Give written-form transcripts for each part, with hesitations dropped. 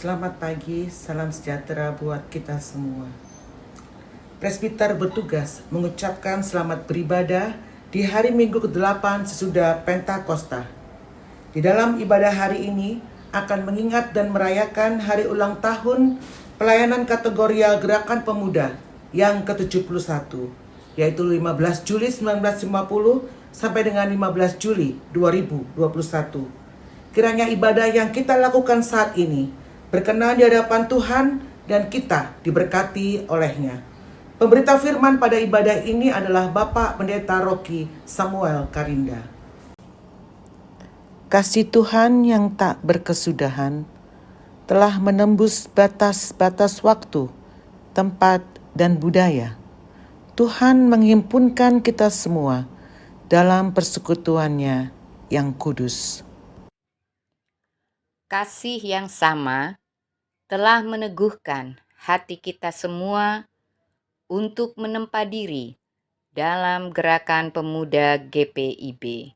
Selamat pagi, salam sejahtera buat kita semua. Presbiter bertugas mengucapkan selamat beribadah di hari Minggu ke-8 sesudah Pentakosta. Di dalam ibadah hari ini akan mengingat dan merayakan hari ulang tahun pelayanan kategorial Gerakan Pemuda yang ke-71, yaitu 15 Juli 1950 sampai dengan 15 Juli 2021. Kiranya ibadah yang kita lakukan saat ini berkenan di hadapan Tuhan dan kita diberkati olehnya. Pemberita firman pada ibadah ini adalah Bapak Pendeta Rocky Samuel Karinda. Kasih Tuhan yang tak berkesudahan telah menembus batas-batas waktu, tempat, dan budaya. Tuhan menghimpunkan kita semua dalam persekutuannya yang kudus. Kasih yang sama telah meneguhkan hati kita semua untuk menempa diri dalam Gerakan Pemuda GPIB.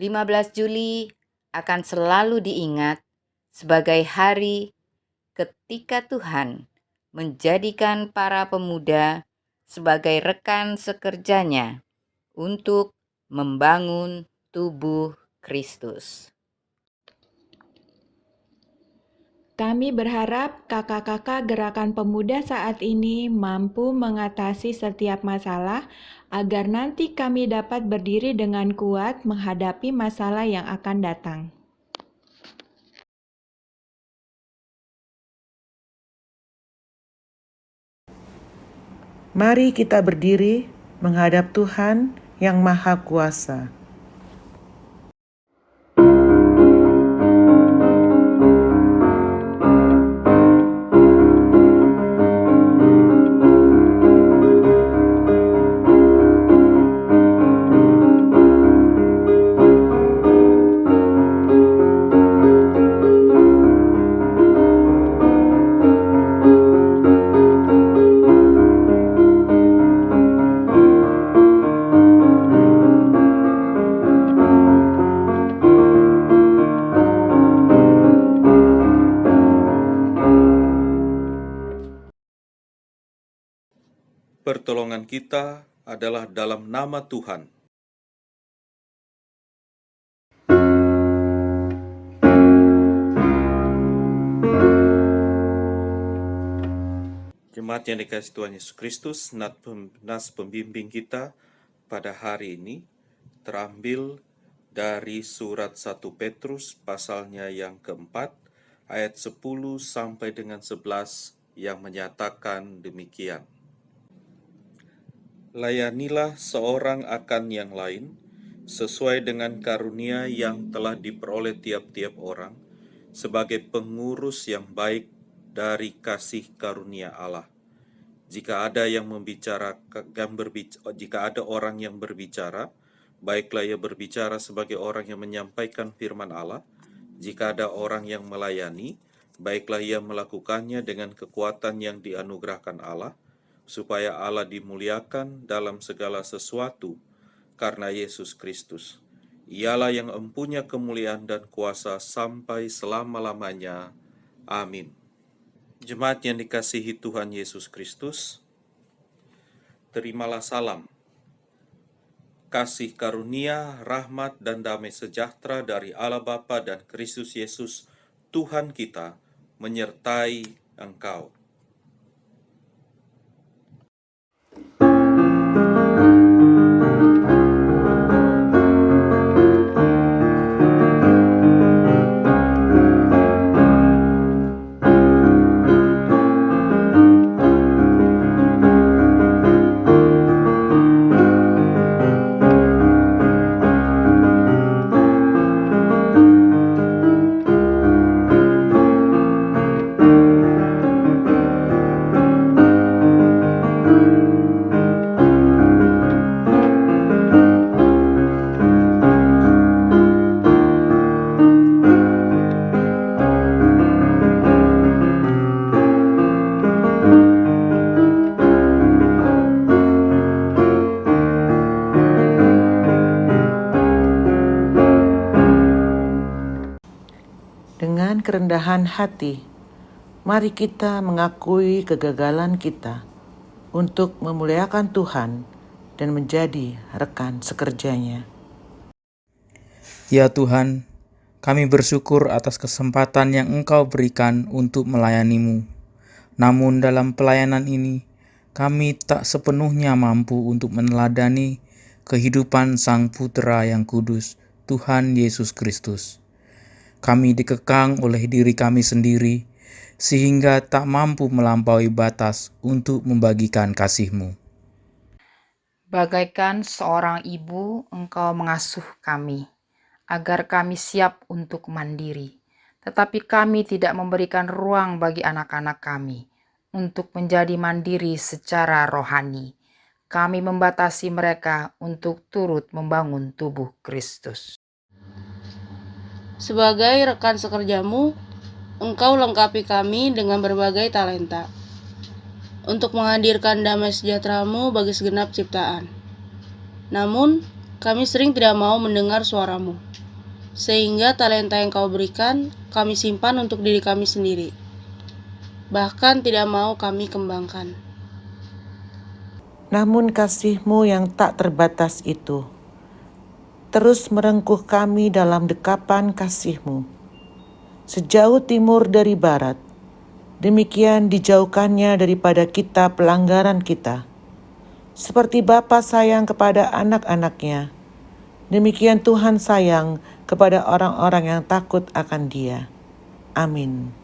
15 Juli akan selalu diingat sebagai hari ketika Tuhan menjadikan para pemuda sebagai rekan sekerjanya untuk membangun tubuh Kristus. Kami berharap kakak-kakak Gerakan Pemuda saat ini mampu mengatasi setiap masalah agar nanti kami dapat berdiri dengan kuat menghadapi masalah yang akan datang. Mari kita berdiri menghadap Tuhan yang Maha Kuasa. Pertolongan kita adalah dalam nama Tuhan. Jemaat yang dikasihi Tuhan Yesus Kristus, nas pembimbing kita pada hari ini terambil dari surat 1 Petrus pasalnya yang keempat, ayat 10 sampai dengan 11 yang menyatakan demikian. Layanilah seorang akan yang lain, sesuai dengan karunia yang telah diperoleh tiap-tiap orang, sebagai pengurus yang baik dari kasih karunia Allah. Jika ada orang yang berbicara, baiklah ia berbicara sebagai orang yang menyampaikan firman Allah. Jika ada orang yang melayani, baiklah ia melakukannya dengan kekuatan yang dianugerahkan Allah, supaya Allah dimuliakan dalam segala sesuatu karena Yesus Kristus. Ialah yang empunya kemuliaan dan kuasa sampai selama-lamanya. Amin. Jemaat yang dikasihi Tuhan Yesus Kristus, terimalah salam, kasih karunia, rahmat, dan damai sejahtera dari Allah Bapa dan Kristus Yesus, Tuhan kita, menyertai engkau. kerendahan hati, mari kita mengakui kegagalan kita untuk memuliakan Tuhan dan menjadi rekan sekerjanya. Ya Tuhan, kami bersyukur atas kesempatan yang Engkau berikan untuk melayani-Mu. Namun dalam pelayanan ini, kami tak sepenuhnya mampu untuk meneladani kehidupan Sang Putra yang kudus, Tuhan Yesus Kristus. Kami dikekang oleh diri kami sendiri, sehingga tak mampu melampaui batas untuk membagikan kasih-Mu. Bagaikan seorang ibu, Engkau mengasuh kami, agar kami siap untuk mandiri. Tetapi kami tidak memberikan ruang bagi anak-anak kami untuk menjadi mandiri secara rohani. Kami membatasi mereka untuk turut membangun tubuh Kristus. Sebagai rekan sekerjamu, Engkau lengkapi kami dengan berbagai talenta untuk menghadirkan damai sejahtera-Mu bagi segenap ciptaan. Namun, kami sering tidak mau mendengar suara-Mu, sehingga talenta yang Kau berikan kami simpan untuk diri kami sendiri. Bahkan tidak mau kami kembangkan. Namun kasih-Mu yang tak terbatas itu terus merengkuh kami dalam dekapan kasih-Mu. Sejauh timur dari barat, demikian dijauhkannya daripada kita pelanggaran kita. Seperti Bapa sayang kepada anak-anaknya, demikian Tuhan sayang kepada orang-orang yang takut akan Dia. Amin.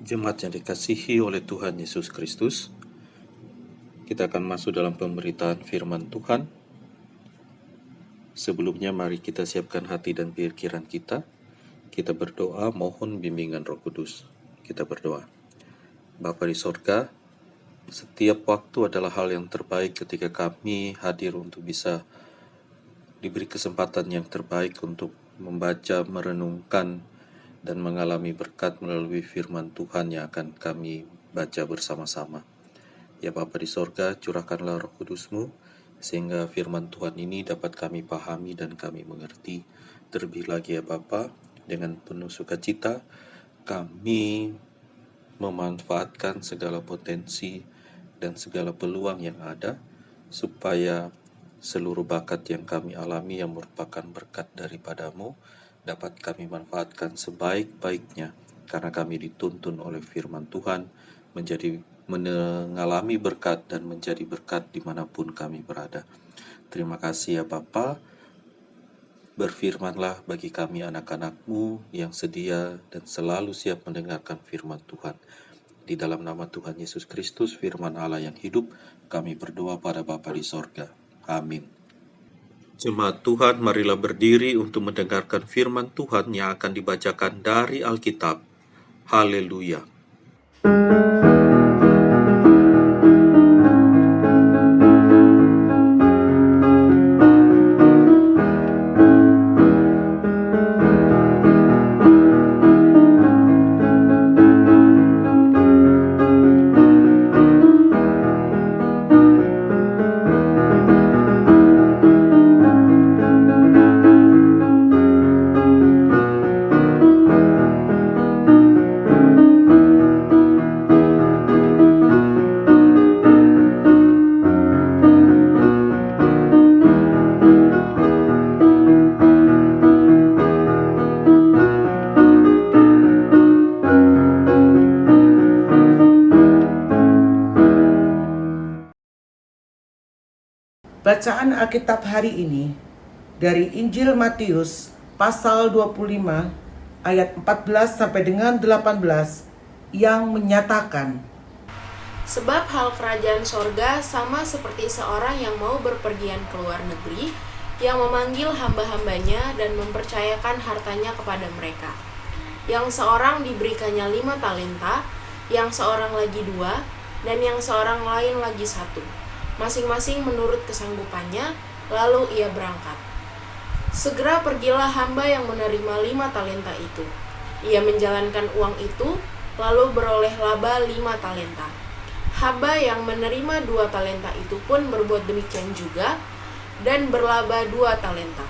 Jemaat yang dikasihi oleh Tuhan Yesus Kristus, kita akan masuk dalam pemberitaan firman Tuhan. Sebelumnya mari kita siapkan hati dan pikiran kita. Kita berdoa mohon bimbingan Roh Kudus. Kita berdoa. Bapa di sorga, setiap waktu adalah hal yang terbaik ketika kami hadir untuk bisa diberi kesempatan yang terbaik untuk membaca, merenungkan, dan mengalami berkat melalui firman Tuhan yang akan kami baca bersama-sama. Ya Bapa di sorga, curahkanlah Roh Kudus-Mu, sehingga firman Tuhan ini dapat kami pahami dan kami mengerti. Terlebih lagi ya Bapa, dengan penuh sukacita, kami memanfaatkan segala potensi dan segala peluang yang ada, supaya seluruh bakat yang kami alami yang merupakan berkat daripada-Mu dapat kami manfaatkan sebaik-baiknya, karena kami dituntun oleh firman Tuhan mengalami berkat dan menjadi berkat dimanapun kami berada. Terima kasih ya Bapa. Berfirmanlah bagi kami anak-anak-Mu yang sedia dan selalu siap mendengarkan firman Tuhan. Di dalam nama Tuhan Yesus Kristus, firman Allah yang hidup, kami berdoa pada Bapa di sorga. Amin. Jemaat Tuhan, marilah berdiri untuk mendengarkan firman Tuhan yang akan dibacakan dari Alkitab. Haleluya. Bacaan Alkitab hari ini dari Injil Matius pasal 25 ayat 14 sampai dengan 18 yang menyatakan, Sebab hal kerajaan sorga sama seperti seorang yang mau berpergian ke luar negeri, yang memanggil hamba-hambanya dan mempercayakan hartanya kepada mereka. Yang seorang diberikannya 5 talenta, yang seorang lagi 2, dan yang seorang lain lagi 1. Masing-masing menurut kesanggupannya, lalu ia berangkat. Segera pergilah hamba yang menerima 5 talenta itu. Ia menjalankan uang itu, lalu beroleh laba 5 talenta. Hamba yang menerima 2 talenta itu pun berbuat demikian juga, dan berlaba 2 talenta.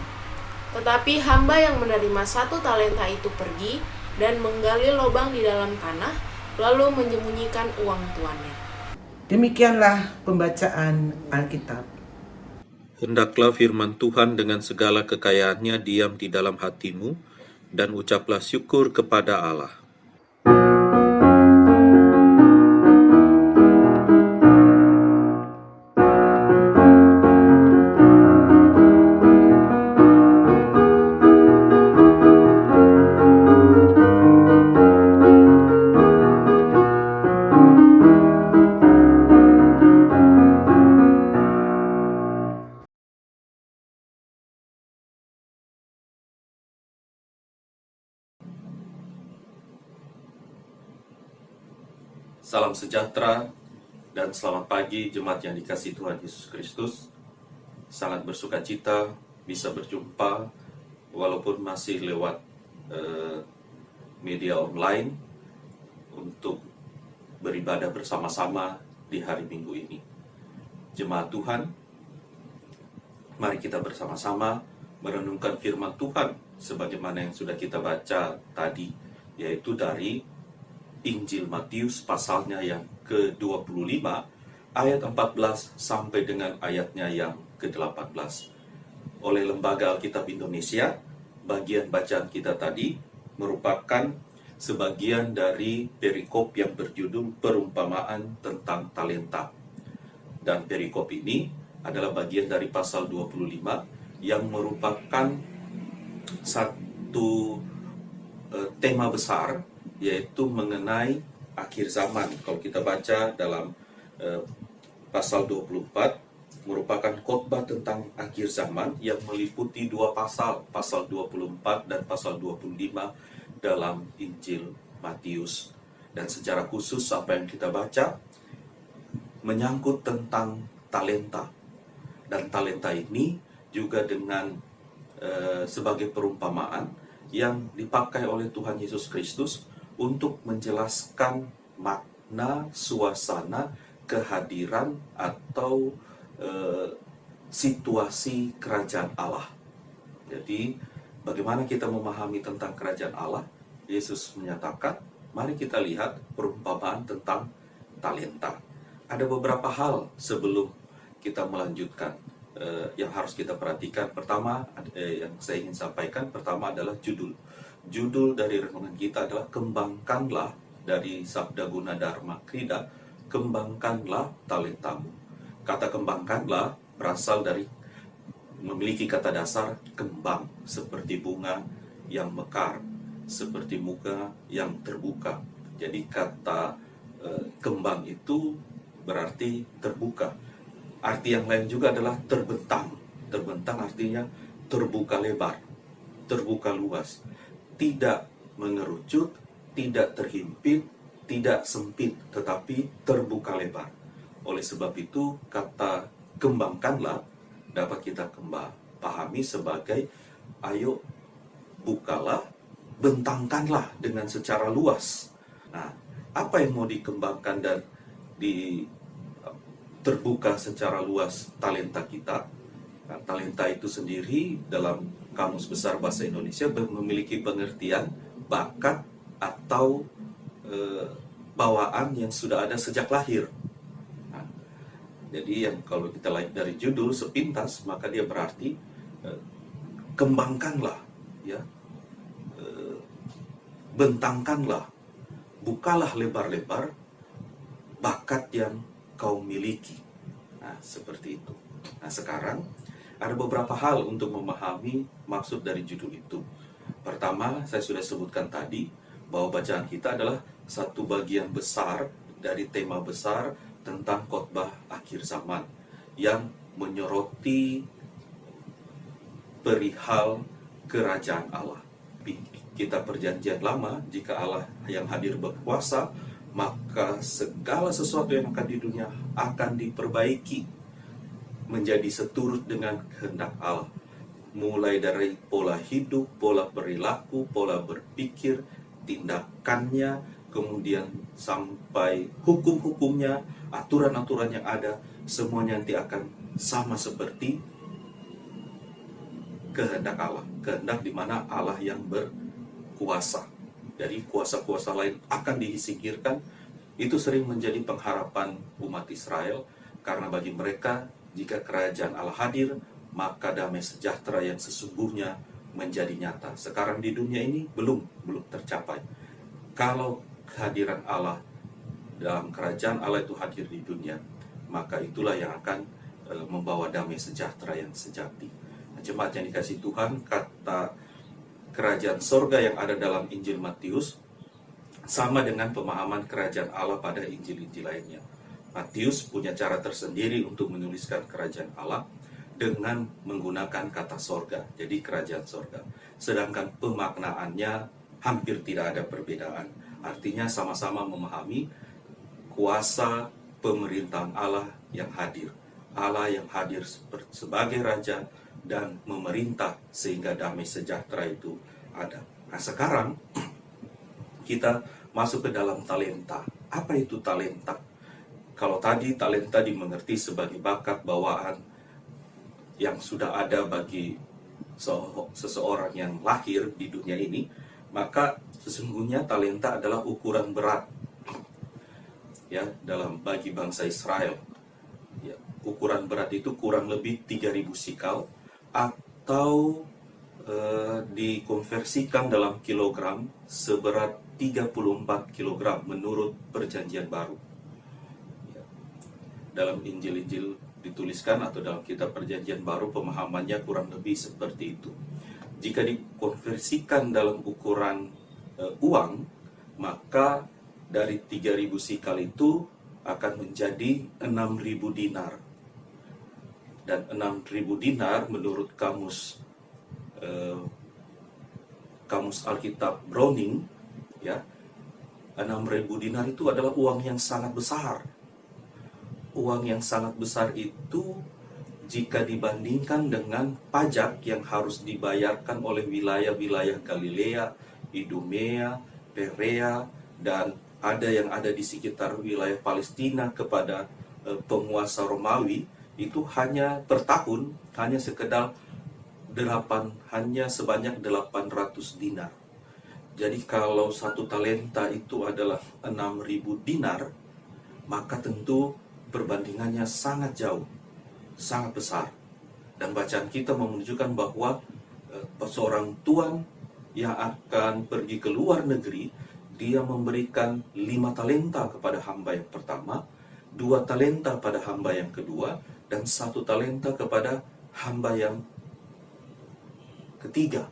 Tetapi hamba yang menerima 1 talenta itu pergi, dan menggali lubang di dalam tanah, lalu menyembunyikan uang tuannya. Demikianlah pembacaan Alkitab. Hendaklah firman Tuhan dengan segala kekayaannya diam di dalam hatimu, dan ucaplah syukur kepada Allah. Salam sejahtera dan selamat pagi jemaat yang dikasihi Tuhan Yesus Kristus. Sangat bersuka cita bisa berjumpa walaupun masih lewat media online untuk beribadah bersama-sama di hari Minggu ini. Jemaat Tuhan, mari kita bersama-sama merenungkan firman Tuhan sebagaimana yang sudah kita baca tadi, yaitu dari Injil Matius pasalnya yang ke-25 ayat 14 sampai dengan ayatnya yang ke-18. Oleh Lembaga Alkitab Indonesia, bagian bacaan kita tadi merupakan sebagian dari perikop yang berjudul perumpamaan tentang talenta. Dan perikop ini adalah bagian dari pasal 25 yang merupakan satu tema besar, yaitu mengenai akhir zaman. Kalau kita baca dalam pasal 24, merupakan khotbah tentang akhir zaman yang meliputi 2 pasal, pasal 24 dan pasal 25 dalam Injil Matius. Dan secara khusus apa yang kita baca menyangkut tentang talenta. Dan talenta ini juga dengan sebagai perumpamaan yang dipakai oleh Tuhan Yesus Kristus untuk menjelaskan makna, suasana, kehadiran atau situasi kerajaan Allah. Jadi bagaimana kita memahami tentang kerajaan Allah? Yesus menyatakan, mari kita lihat perumpamaan tentang talenta. Ada beberapa hal sebelum kita melanjutkan yang harus kita perhatikan. Pertama, yang saya ingin sampaikan, pertama adalah judul. Judul dari renungan kita adalah Kembangkanlah, dari Sabda Guna Dharma Krida, kembangkanlah talentamu. Kata kembangkanlah berasal dari memiliki kata dasar kembang, seperti bunga yang mekar, seperti muka yang terbuka. Jadi kata kembang itu berarti terbuka. Arti yang lain juga adalah terbentang. Terbentang artinya terbuka lebar, terbuka luas, tidak mengerucut, tidak terhimpit, tidak sempit, tetapi terbuka lebar. Oleh sebab itu, kata kembangkanlah dapat kita pahami sebagai ayo bukalah, bentangkanlah dengan secara luas. Nah, apa yang mau dikembangkan dan terbuka secara luas talenta kita? Nah, talenta itu sendiri dalam Kamus Besar Bahasa Indonesia memiliki pengertian bakat atau bawaan yang sudah ada sejak lahir. Nah, jadi yang kalau kita lihat dari judul sepintas, maka dia berarti kembangkanlah, ya, bentangkanlah, bukalah lebar-lebar bakat yang kau miliki. Nah, seperti itu. Nah, sekarang ada beberapa hal untuk memahami maksud dari judul itu. Pertama, saya sudah sebutkan tadi bahwa bacaan kita adalah satu bagian besar dari tema besar tentang khotbah akhir zaman yang menyoroti perihal kerajaan Allah. Kita perjanjian lama, jika Allah yang hadir berkuasa, maka segala sesuatu yang akan di dunia akan diperbaiki menjadi seturut dengan kehendak Allah. Mulai dari pola hidup, pola perilaku, pola berpikir, tindakannya, kemudian sampai hukum-hukumnya, aturan-aturan yang ada, semuanya nanti akan sama seperti kehendak Allah. Kehendak di mana Allah yang berkuasa. Jadi kuasa-kuasa lain akan disingkirkan. Itu sering menjadi pengharapan umat Israel, karena bagi mereka jika kerajaan Allah hadir, maka damai sejahtera yang sesungguhnya menjadi nyata. Sekarang di dunia ini belum tercapai. Kalau kehadiran Allah dalam kerajaan Allah itu hadir di dunia, maka itulah yang akan membawa damai sejahtera yang sejati. Nah, jemaat yang dikasihi Tuhan, kata kerajaan sorga yang ada dalam Injil Matius sama dengan pemahaman kerajaan Allah pada Injil-Injil lainnya. Matius punya cara tersendiri untuk menuliskan kerajaan Allah dengan menggunakan kata sorga, jadi kerajaan sorga. Sedangkan pemaknaannya hampir tidak ada perbedaan. Artinya sama-sama memahami kuasa pemerintahan Allah yang hadir. Allah yang hadir sebagai Raja dan memerintah sehingga damai sejahtera itu ada. Nah, sekarang kita masuk ke dalam talenta. Apa itu talenta? Kalau tadi talenta dimengerti sebagai bakat bawaan yang sudah ada bagi seseorang yang lahir di dunia ini, maka sesungguhnya talenta adalah ukuran berat, ya, dalam bagi bangsa Israel. Ya, ukuran berat itu kurang lebih 3.000 sikal, atau dikonversikan dalam kilogram seberat 34 kilogram menurut Perjanjian Baru. Ya, dalam Injil-Injil dituliskan atau dalam kitab Perjanjian Baru pemahamannya kurang lebih seperti itu. Jika dikonversikan dalam ukuran uang, maka dari 3.000 sikal itu akan menjadi 6.000 dinar. Dan 6.000 dinar menurut kamus Alkitab Browning, ya, 6.000 dinar itu adalah uang yang sangat besar. Uang yang sangat besar itu jika dibandingkan dengan pajak yang harus dibayarkan oleh wilayah-wilayah Galilea, Idumea, Perea, dan ada yang ada di sekitar wilayah Palestina kepada penguasa Romawi, itu hanya per tahun hanya sebanyak 800 dinar. Jadi kalau 1 talenta itu adalah 6.000 dinar, maka tentu perbandingannya sangat jauh, sangat besar. Dan bacaan kita menunjukkan bahwa seorang tuan yang akan pergi ke luar negeri, dia memberikan 5 talenta kepada hamba yang pertama, 2 talenta pada hamba yang kedua, dan 1 talenta kepada hamba yang ketiga.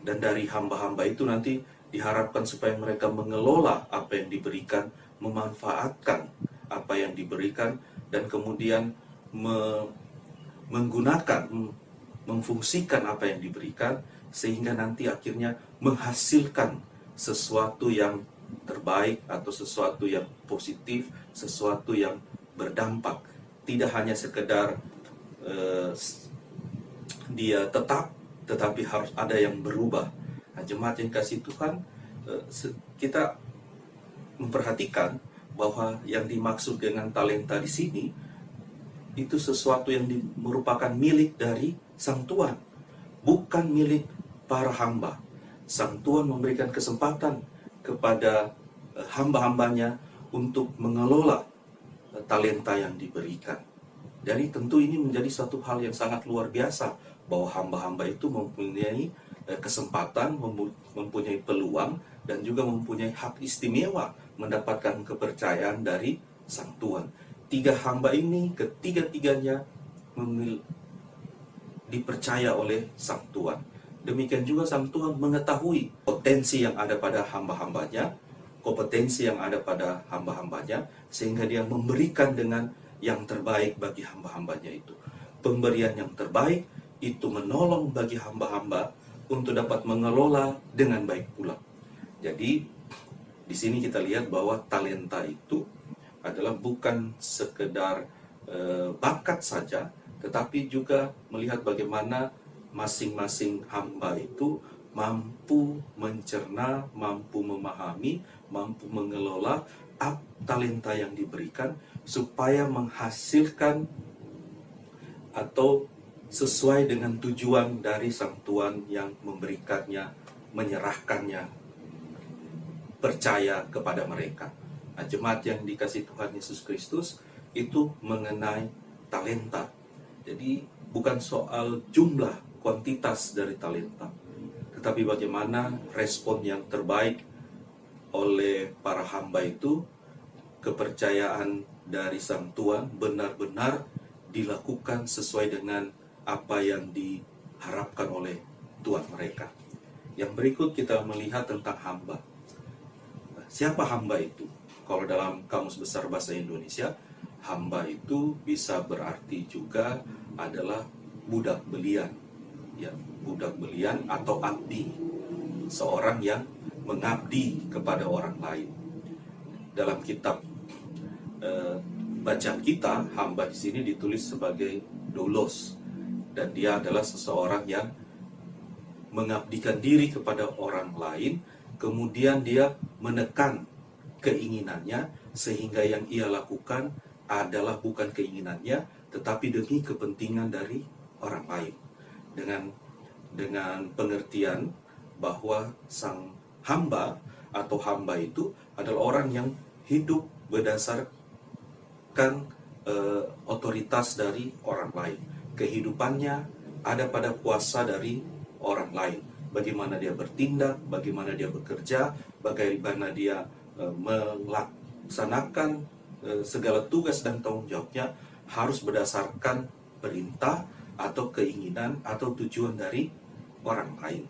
Dan dari hamba-hamba itu nanti diharapkan supaya mereka mengelola apa yang diberikan, memanfaatkan apa yang diberikan, dan kemudian menggunakan, memfungsikan apa yang diberikan, sehingga nanti akhirnya menghasilkan sesuatu yang terbaik atau sesuatu yang positif, sesuatu yang berdampak. Tidak hanya sekedar dia tetap, tetapi harus ada yang berubah. Nah, jemaat yang kasih Tuhan, kita memperhatikan bahwa yang dimaksud dengan talenta di sini itu sesuatu yang merupakan milik dari sang tuan, bukan milik para hamba. Sang tuan memberikan kesempatan kepada hamba-hambanya untuk mengelola talenta yang diberikan. Jadi tentu ini menjadi satu hal yang sangat luar biasa, bahwa hamba-hamba itu mempunyai kesempatan, mempunyai peluang, dan juga mempunyai hak istimewa mendapatkan kepercayaan dari sang tuan. 3 hamba ini ketiga-tiganya dipercaya oleh sang tuan. Demikian juga sang tuan mengetahui potensi yang ada pada hamba-hambanya, kompetensi yang ada pada hamba-hambanya, sehingga dia memberikan dengan yang terbaik bagi hamba-hambanya itu. Pemberian yang terbaik itu menolong bagi hamba-hamba untuk dapat mengelola dengan baik pula. Jadi di sini kita lihat bahwa talenta itu adalah bukan sekedar bakat saja, tetapi juga melihat bagaimana masing-masing hamba itu mampu mencerna, mampu memahami, mampu mengelola talenta yang diberikan supaya menghasilkan atau sesuai dengan tujuan dari sang tuan yang memberikannya, menyerahkannya, percaya kepada mereka. Nah, jemaat yang dikasih Tuhan Yesus Kristus itu mengenai talenta. Jadi bukan soal jumlah, kuantitas dari talenta, tetapi bagaimana respon yang terbaik oleh para hamba itu, kepercayaan dari sang tuan benar-benar dilakukan sesuai dengan apa yang diharapkan oleh tuan mereka. Yang berikut kita melihat tentang hamba. Siapa hamba itu? Kalau dalam Kamus Besar Bahasa Indonesia, hamba itu bisa berarti juga adalah budak belian. Ya, budak belian atau abdi. Seorang yang mengabdi kepada orang lain. Dalam kitab bacaan kita, hamba di sini ditulis sebagai doulos, dan dia adalah seseorang yang mengabdikan diri kepada orang lain, kemudian dia menekan keinginannya sehingga yang ia lakukan adalah bukan keinginannya, tetapi demi kepentingan dari orang lain. Dengan pengertian bahwa sang hamba atau hamba itu adalah orang yang hidup berdasarkan otoritas dari orang lain. Kehidupannya ada pada kuasa dari orang lain. Bagaimana dia bertindak, bagaimana dia bekerja, bagaimana dia melaksanakan segala tugas dan tanggung jawabnya harus berdasarkan perintah atau keinginan atau tujuan dari orang lain.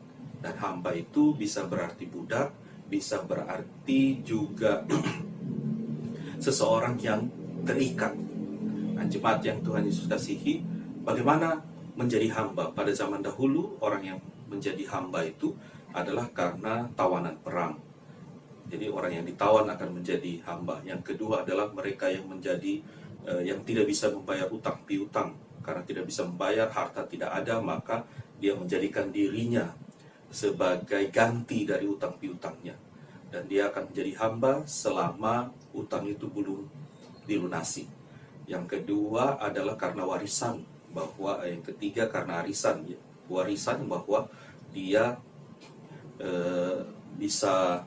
Dan hamba itu bisa berarti budak, bisa berarti juga seseorang yang terikat. Nah, jemaat yang Tuhan Yesus kasihi, bagaimana menjadi hamba? Pada zaman dahulu, orang yang menjadi hamba itu adalah karena tawanan perang. Jadi orang yang ditawan akan menjadi hamba. Yang kedua adalah mereka yang menjadi yang tidak bisa membayar utang piutang. Karena tidak bisa membayar, harta tidak ada, maka dia menjadikan dirinya sebagai ganti dari utang piutangnya. Dan dia akan menjadi hamba selama utang itu belum dilunasi. Yang kedua adalah karena warisan, bahwa yang ketiga karena arisan, ya. Warisan bahwa dia bisa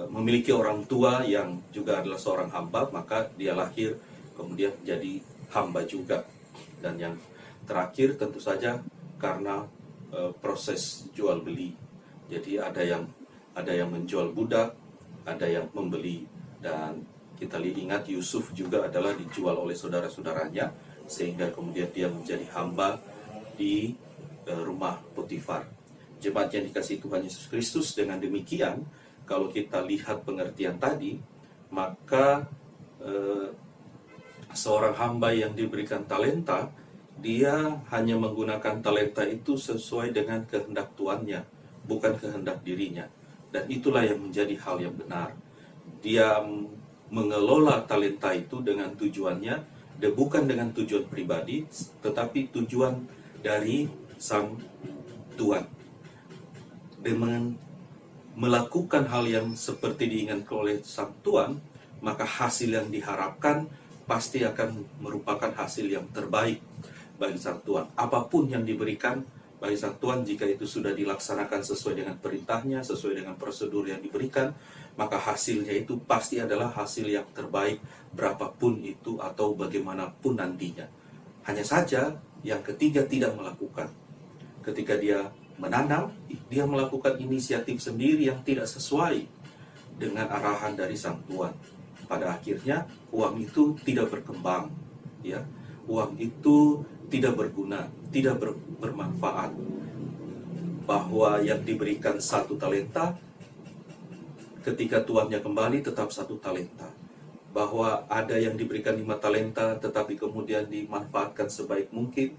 memiliki orang tua yang juga adalah seorang hamba, maka dia lahir kemudian menjadi hamba juga. Dan yang terakhir tentu saja karena proses jual beli. Jadi ada yang menjual budak, ada yang membeli. Dan kita ingat Yusuf juga adalah dijual oleh saudara-saudaranya, sehingga kemudian dia menjadi hamba di rumah Potifar. Jemaat yang dikasihi Tuhan Yesus Kristus, dengan demikian kalau kita lihat pengertian tadi, maka seorang hamba yang diberikan talenta, dia hanya menggunakan talenta itu sesuai dengan kehendak tuannya, bukan kehendak dirinya. Dan itulah yang menjadi hal yang benar. Dia mengelola talenta itu dengan tujuannya, dan bukan dengan tujuan pribadi, tetapi tujuan dari sang tuan. Dengan melakukan hal yang seperti diinginkan oleh sang tuan, maka hasil yang diharapkan pasti akan merupakan hasil yang terbaik bagi sang tuan. Apapun yang diberikan bagi sang tuan, jika itu sudah dilaksanakan sesuai dengan perintahnya, sesuai dengan prosedur yang diberikan, maka hasilnya itu pasti adalah hasil yang terbaik, berapapun itu atau bagaimanapun nantinya. Hanya saja yang ketiga tidak melakukan. Ketika dia menanam, dia melakukan inisiatif sendiri yang tidak sesuai dengan arahan dari sang tuan. Pada akhirnya uang itu tidak berkembang, ya. Uang itu tidak berguna, tidak bermanfaat. Bahwa yang diberikan 1 talenta, ketika tuannya kembali tetap 1 talenta. Bahwa ada yang diberikan 5 talenta, tetapi kemudian dimanfaatkan sebaik mungkin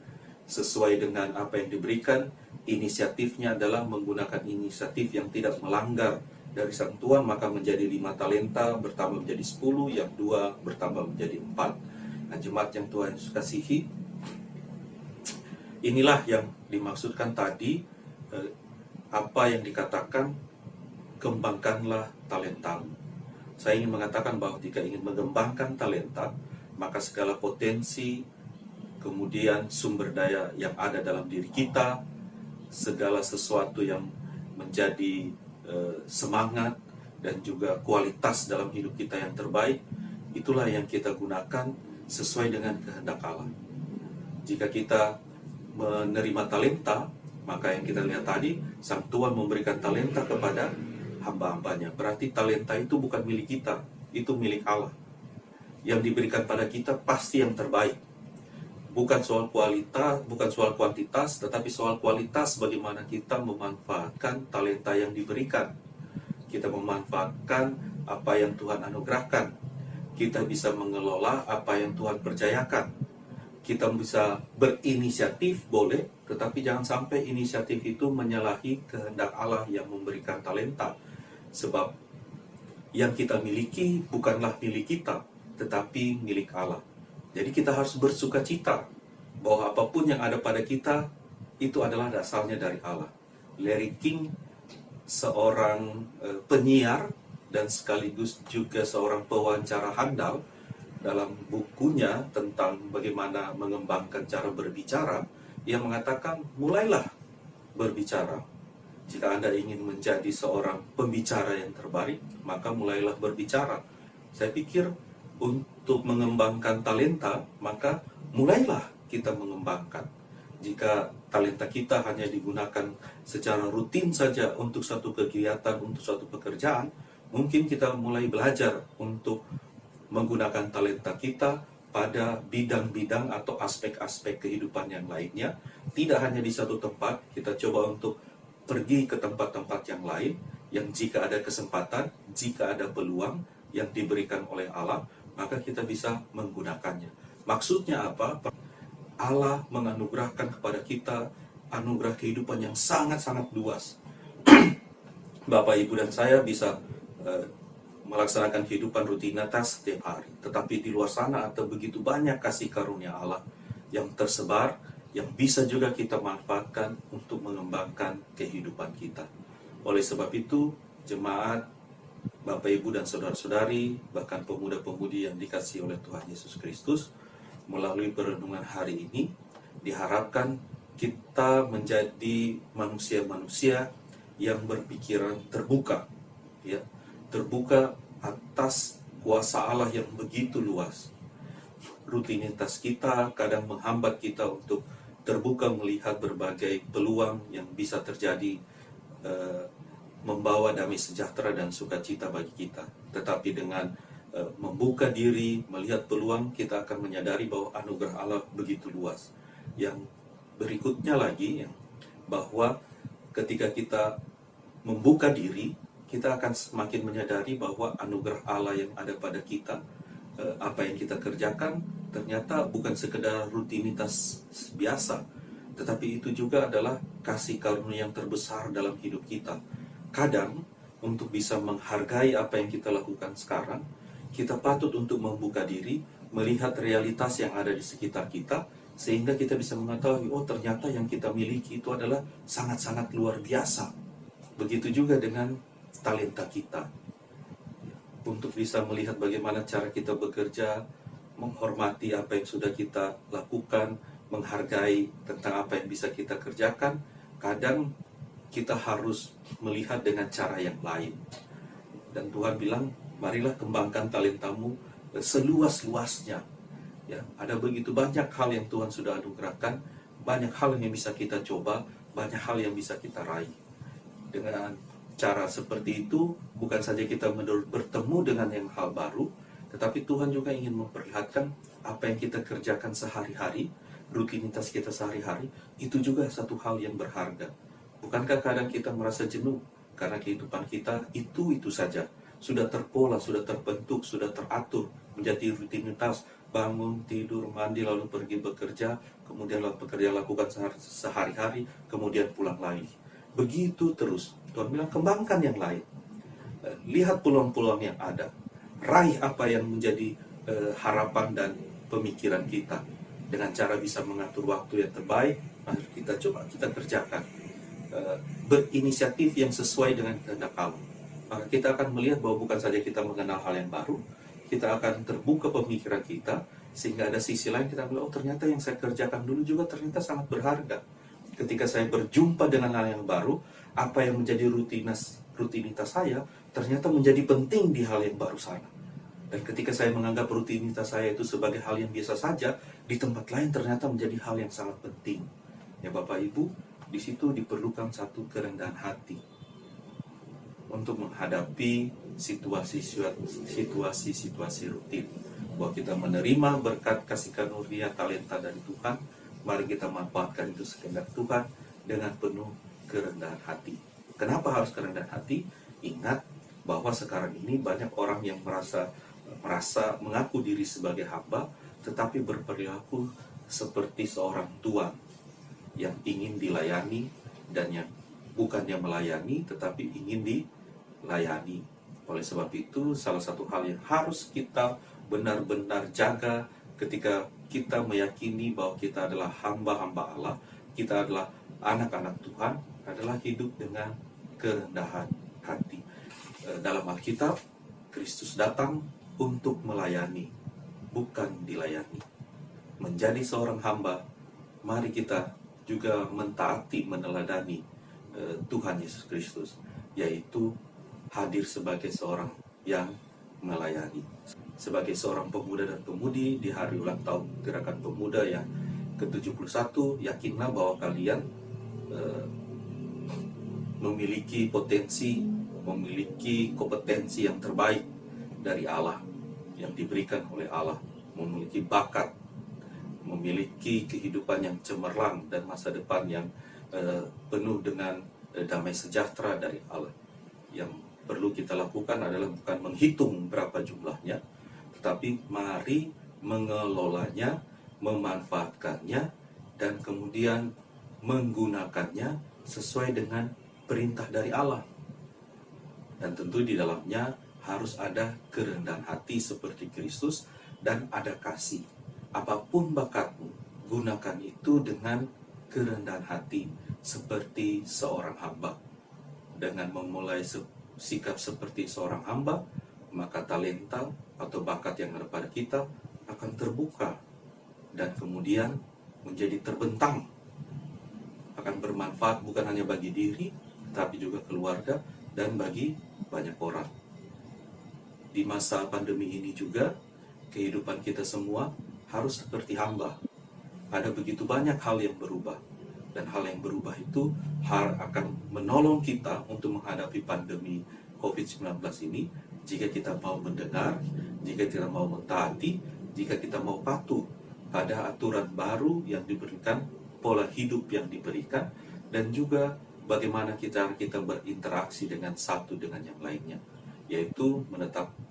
sesuai dengan apa yang diberikan. Inisiatifnya adalah menggunakan inisiatif yang tidak melanggar dari sang tuan, maka menjadi 5 talenta bertambah menjadi 10, yang 2 bertambah menjadi 4. Nah, jemaat yang Tuhan Yesus kasihi, inilah yang dimaksudkan tadi, apa yang dikatakan kembangkanlah talentamu. Saya ingin mengatakan bahwa jika ingin mengembangkan talenta, maka segala potensi, kemudian sumber daya yang ada dalam diri kita, segala sesuatu yang menjadi semangat dan juga kualitas dalam hidup kita yang terbaik, itulah yang kita gunakan sesuai dengan kehendak Allah. Jika kita menerima talenta, maka yang kita lihat tadi, sang tuan memberikan talenta kepada hamba-hambanya. Berarti talenta itu bukan milik kita, itu milik Allah. Yang diberikan pada kita pasti yang terbaik. Bukan soal kualitas, bukan soal kuantitas, tetapi soal kualitas, bagaimana kita memanfaatkan talenta yang diberikan. Kita memanfaatkan apa yang Tuhan anugerahkan. Kita bisa mengelola apa yang Tuhan percayakan. Kita bisa berinisiatif, boleh, tetapi jangan sampai inisiatif itu menyalahi kehendak Allah yang memberikan talenta. Sebab yang kita miliki bukanlah milik kita, tetapi milik Allah. Jadi kita harus bersuka cita bahwa apapun yang ada pada kita itu adalah asalnya dari Allah. Larry King, seorang penyiar dan sekaligus juga seorang pewawancara handal, dalam bukunya tentang bagaimana mengembangkan cara berbicara, ia mengatakan, mulailah berbicara. Jika Anda ingin menjadi seorang pembicara yang terbaik, maka mulailah berbicara. Saya pikir untuk mengembangkan talenta, maka mulailah kita mengembangkan. Jika talenta kita hanya digunakan secara rutin saja untuk satu kegiatan, untuk suatu pekerjaan, mungkin kita mulai belajar untuk menggunakan talenta kita pada bidang-bidang atau aspek-aspek kehidupan yang lainnya. Tidak hanya di satu tempat, kita coba untuk pergi ke tempat-tempat yang lain, yang jika ada kesempatan, jika ada peluang yang diberikan oleh Allah, maka kita bisa menggunakannya. Maksudnya apa? Allah menganugerahkan kepada kita anugerah kehidupan yang sangat-sangat luas. Bapak, Ibu, dan saya bisa melaksanakan kehidupan rutinitas setiap hari. Tetapi di luar sana ada begitu banyak kasih karunia Allah yang tersebar, yang bisa juga kita manfaatkan untuk mengembangkan kehidupan kita. Oleh sebab itu, jemaat, Bapak, Ibu, dan saudara-saudari, bahkan pemuda-pemudi yang dikasihi oleh Tuhan Yesus Kristus, melalui perenungan hari ini, diharapkan kita menjadi manusia-manusia yang berpikiran terbuka, ya, terbuka atas kuasa Allah yang begitu luas. Rutinitas kita kadang menghambat kita untuk terbuka melihat berbagai peluang yang bisa terjadi, membawa damai sejahtera dan sukacita bagi kita. Tetapi dengan membuka diri, melihat peluang, kita akan menyadari bahwa anugerah Allah begitu luas. Yang berikutnya lagi, bahwa ketika kita membuka diri, kita akan semakin menyadari bahwa anugerah Allah yang ada pada kita, apa yang kita kerjakan, ternyata bukan sekedar rutinitas biasa, tetapi itu juga adalah kasih karunia yang terbesar dalam hidup kita. Kadang, untuk bisa menghargai apa yang kita lakukan sekarang, kita patut untuk membuka diri, melihat realitas yang ada di sekitar kita, sehingga kita bisa mengetahui, oh ternyata yang kita miliki itu adalah sangat-sangat luar biasa. Begitu juga dengan talenta kita. Untuk bisa melihat bagaimana cara kita bekerja, menghormati apa yang sudah kita lakukan, menghargai tentang apa yang bisa kita kerjakan, kadang kita harus melihat dengan cara yang lain. Dan Tuhan bilang, marilah kembangkan talentamu seluas-luasnya. Ya, ada begitu banyak hal yang Tuhan sudah anugerahkan, banyak hal yang bisa kita coba, banyak hal yang bisa kita raih. Dengan cara seperti itu, bukan saja kita bertemu dengan yang hal baru, tetapi Tuhan juga ingin memperlihatkan apa yang kita kerjakan sehari-hari, rutinitas kita sehari-hari, itu juga satu hal yang berharga. Bukankah kadang kita merasa jenuh karena kehidupan kita itu saja, sudah terpola, sudah terbentuk, sudah teratur, menjadi rutinitas, bangun, tidur, mandi, lalu pergi bekerja, kemudian bekerja lakukan sehari-hari, kemudian pulang lagi. Begitu terus. Tuhan bilang, kembangkan yang lain. Lihat peluang-peluang yang ada. Raih apa yang menjadi harapan dan pemikiran kita. Dengan cara bisa mengatur waktu yang terbaik, mari kita coba, kita kerjakan. Berinisiatif yang sesuai dengan kehendak Allah. Maka kita akan melihat bahwa bukan saja kita mengenal hal yang baru, kita akan terbuka pemikiran kita, sehingga ada sisi lain kita bilang, oh ternyata yang saya kerjakan dulu juga ternyata sangat berharga. Ketika saya berjumpa dengan hal yang baru, apa yang menjadi rutinitas saya ternyata menjadi penting di hal yang baru sana. Dan ketika saya menganggap rutinitas saya itu sebagai hal yang biasa saja, di tempat lain ternyata menjadi hal yang sangat penting. Ya Bapak Ibu, di situ diperlukan satu kerendahan hati untuk menghadapi situasi rutin. Bahwa kita menerima berkat kasih karunia talenta dari Tuhan, mari kita manfaatkan itu sekehendak Tuhan dengan penuh kerendahan hati. Kenapa harus kerendahan hati? Ingat bahwa sekarang ini banyak orang yang merasa mengaku diri sebagai hamba, tetapi berperilaku seperti seorang tuan yang ingin dilayani dan yang bukannya melayani tetapi ingin dilayani. Oleh sebab itu, salah satu hal yang harus kita benar-benar jaga ketika kita meyakini bahwa kita adalah hamba-hamba Allah, kita adalah anak-anak Tuhan, adalah hidup dengan kerendahan hati. Dalam Alkitab, Kristus datang untuk melayani, bukan dilayani. Menjadi seorang hamba, mari kita juga mentaati, meneladani Tuhan Yesus Kristus, yaitu hadir sebagai seorang yang melayani. Sebagai seorang pemuda dan pemudi di hari ulang tahun Gerakan Pemuda yang ke-71, yakinlah bahwa kalian memiliki potensi, memiliki kompetensi yang terbaik dari Allah, yang diberikan oleh Allah, memiliki bakat, memiliki kehidupan yang cemerlang dan masa depan yang penuh dengan damai sejahtera dari Allah. Yang perlu kita lakukan adalah bukan menghitung berapa jumlahnya, tetapi mari mengelolanya, memanfaatkannya, dan kemudian menggunakannya sesuai dengan perintah dari Allah. Dan tentu di dalamnya harus ada kerendahan hati seperti Kristus dan ada kasih. Apapun bakatmu, gunakan itu dengan kerendahan hati seperti seorang hamba. Dengan memulai sikap seperti seorang hamba, maka talenta atau bakat yang ada pada kita akan terbuka dan kemudian menjadi terbentang, akan bermanfaat bukan hanya bagi diri tapi juga keluarga dan bagi banyak orang. Di masa pandemi ini juga kehidupan kita semua harus seperti hamba. Ada begitu banyak hal yang berubah, dan hal yang berubah itu akan menolong kita untuk menghadapi pandemi COVID-19 ini jika kita mau mendengar, jika kita mau mentaati, jika kita mau patuh pada aturan baru yang diberikan, pola hidup yang diberikan, dan juga bagaimana kita berinteraksi dengan satu dengan yang lainnya, yaitu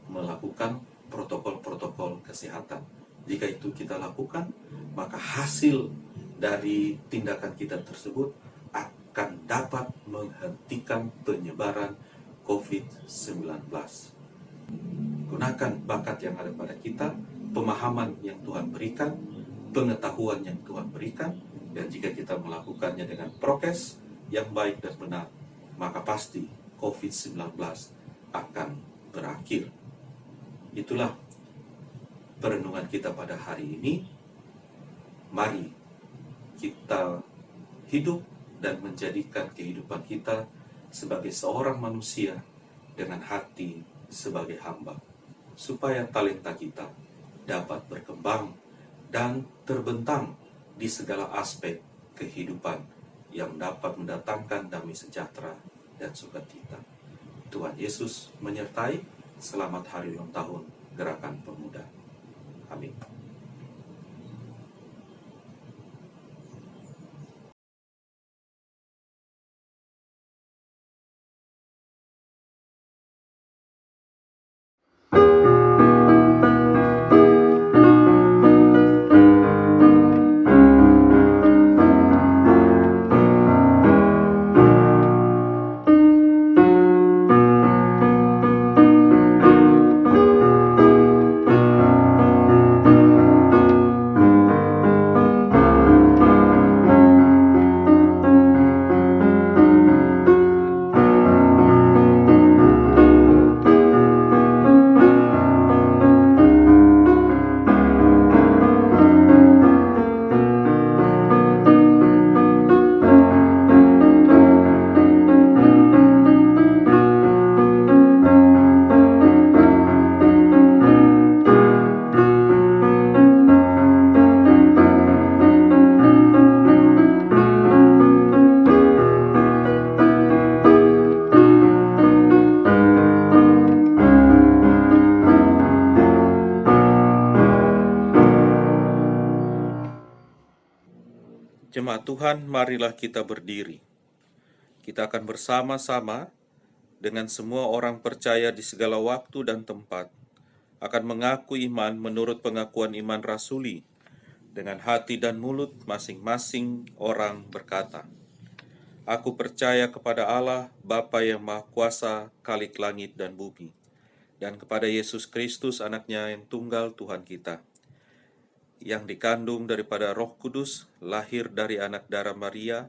melakukan protokol-protokol kesehatan. Jika itu kita lakukan, maka hasil dari tindakan kita tersebut akan dapat menghentikan penyebaran COVID-19. Gunakan bakat yang ada pada kita, pemahaman yang Tuhan berikan, pengetahuan yang Tuhan berikan, dan jika kita melakukannya dengan prokes yang baik dan benar, maka pasti COVID-19 akan berakhir. Itulah perenungan kita pada hari ini. Mari kita hidup dan menjadikan kehidupan kita sebagai seorang manusia dengan hati sebagai hamba, supaya talenta kita dapat berkembang dan terbentang di segala aspek kehidupan yang dapat mendatangkan damai sejahtera dan sukacita. Tuhan Yesus menyertai. Selamat hari ulang tahun Gerakan Pemuda. Amin. Jemaat Tuhan, marilah kita berdiri. Kita akan bersama-sama dengan semua orang percaya di segala waktu dan tempat akan mengaku iman menurut pengakuan iman rasuli. Dengan hati dan mulut masing-masing orang berkata, Aku percaya kepada Allah, Bapa yang Maha Kuasa, Khalik langit dan bumi, dan kepada Yesus Kristus, Anaknya yang tunggal Tuhan kita, yang dikandung daripada Roh Kudus, lahir dari anak darah Maria,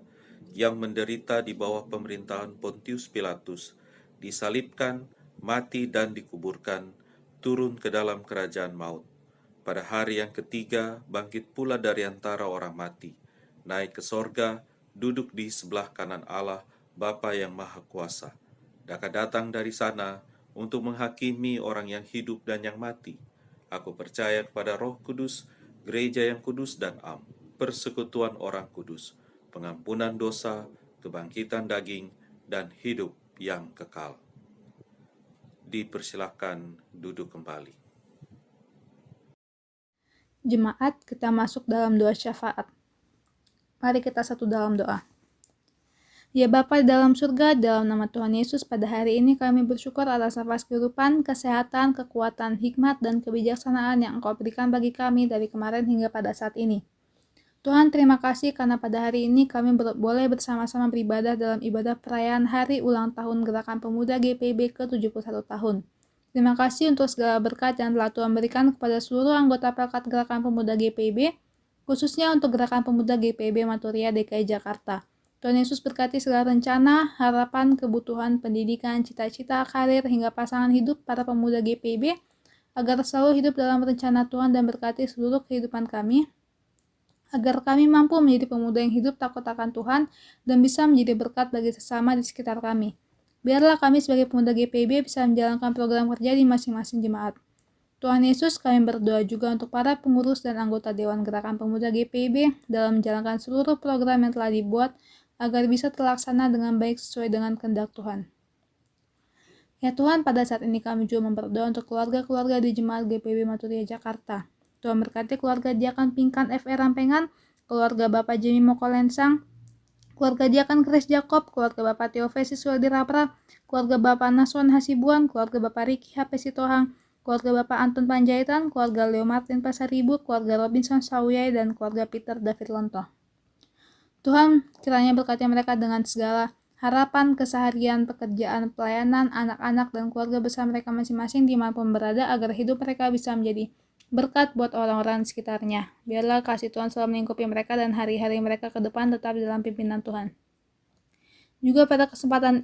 yang menderita di bawah pemerintahan Pontius Pilatus, disalibkan, mati dan dikuburkan, turun ke dalam kerajaan maut. Pada hari yang ketiga, bangkit pula dari antara orang mati, naik ke sorga, duduk di sebelah kanan Allah, Bapa yang Maha Kuasa. Akan datang dari sana untuk menghakimi orang yang hidup dan yang mati. Aku percaya kepada Roh Kudus, gereja yang kudus dan am, persekutuan orang kudus, pengampunan dosa, kebangkitan daging, dan hidup yang kekal. Dipersilakan duduk kembali. Jemaat, kita masuk dalam doa syafaat. Mari kita satu dalam doa. Ya Bapa di dalam surga, dalam nama Tuhan Yesus, pada hari ini kami bersyukur atas nafas kehidupan, kesehatan, kekuatan, hikmat, dan kebijaksanaan yang Engkau berikan bagi kami dari kemarin hingga pada saat ini. Tuhan, terima kasih karena pada hari ini kami boleh bersama-sama beribadah dalam ibadah perayaan Hari Ulang Tahun Gerakan Pemuda GPIB ke-71 tahun. Terima kasih untuk segala berkat yang telah Tuhan berikan kepada seluruh anggota Pelkat Gerakan Pemuda GPIB, khususnya untuk Gerakan Pemuda GPIB Maturia DKI Jakarta. Tuhan Yesus berkati segala rencana, harapan, kebutuhan, pendidikan, cita-cita, karir, hingga pasangan hidup para pemuda GPIB, agar selalu hidup dalam rencana Tuhan dan berkati seluruh kehidupan kami, agar kami mampu menjadi pemuda yang hidup takut akan Tuhan dan bisa menjadi berkat bagi sesama di sekitar kami. Biarlah kami sebagai pemuda GPIB bisa menjalankan program kerja di masing-masing jemaat. Tuhan Yesus, kami berdoa juga untuk para pengurus dan anggota Dewan Gerakan Pemuda GPIB dalam menjalankan seluruh program yang telah dibuat agar bisa terlaksana dengan baik sesuai dengan kehendak Tuhan. Ya Tuhan, pada saat ini kami juga berdoa untuk keluarga-keluarga di Jemaat GPIB Maturia Jakarta. Tuhan berkati keluarga Diakan Pingkan FR Rampengan, keluarga Bapak Jemi Mokolensang, keluarga Diakan Chris Jacob, keluarga Bapak Teofesis Weldirapra, keluarga Bapak Naswan Hasibuan, keluarga Bapak Riki HP Sitohang, keluarga Bapak Anton Panjaitan, keluarga Leo Martin Pasaribu, keluarga Robinson Sawyai, dan keluarga Peter David Lonto. Tuhan, kiranya berkati mereka dengan segala harapan, keseharian, pekerjaan, pelayanan, anak-anak, dan keluarga besar mereka masing-masing dimanapun berada, agar hidup mereka bisa menjadi berkat buat orang-orang di sekitarnya. Biarlah kasih Tuhan selalu melingkupi mereka dan hari-hari mereka ke depan tetap dalam pimpinan Tuhan. Juga pada kesempatan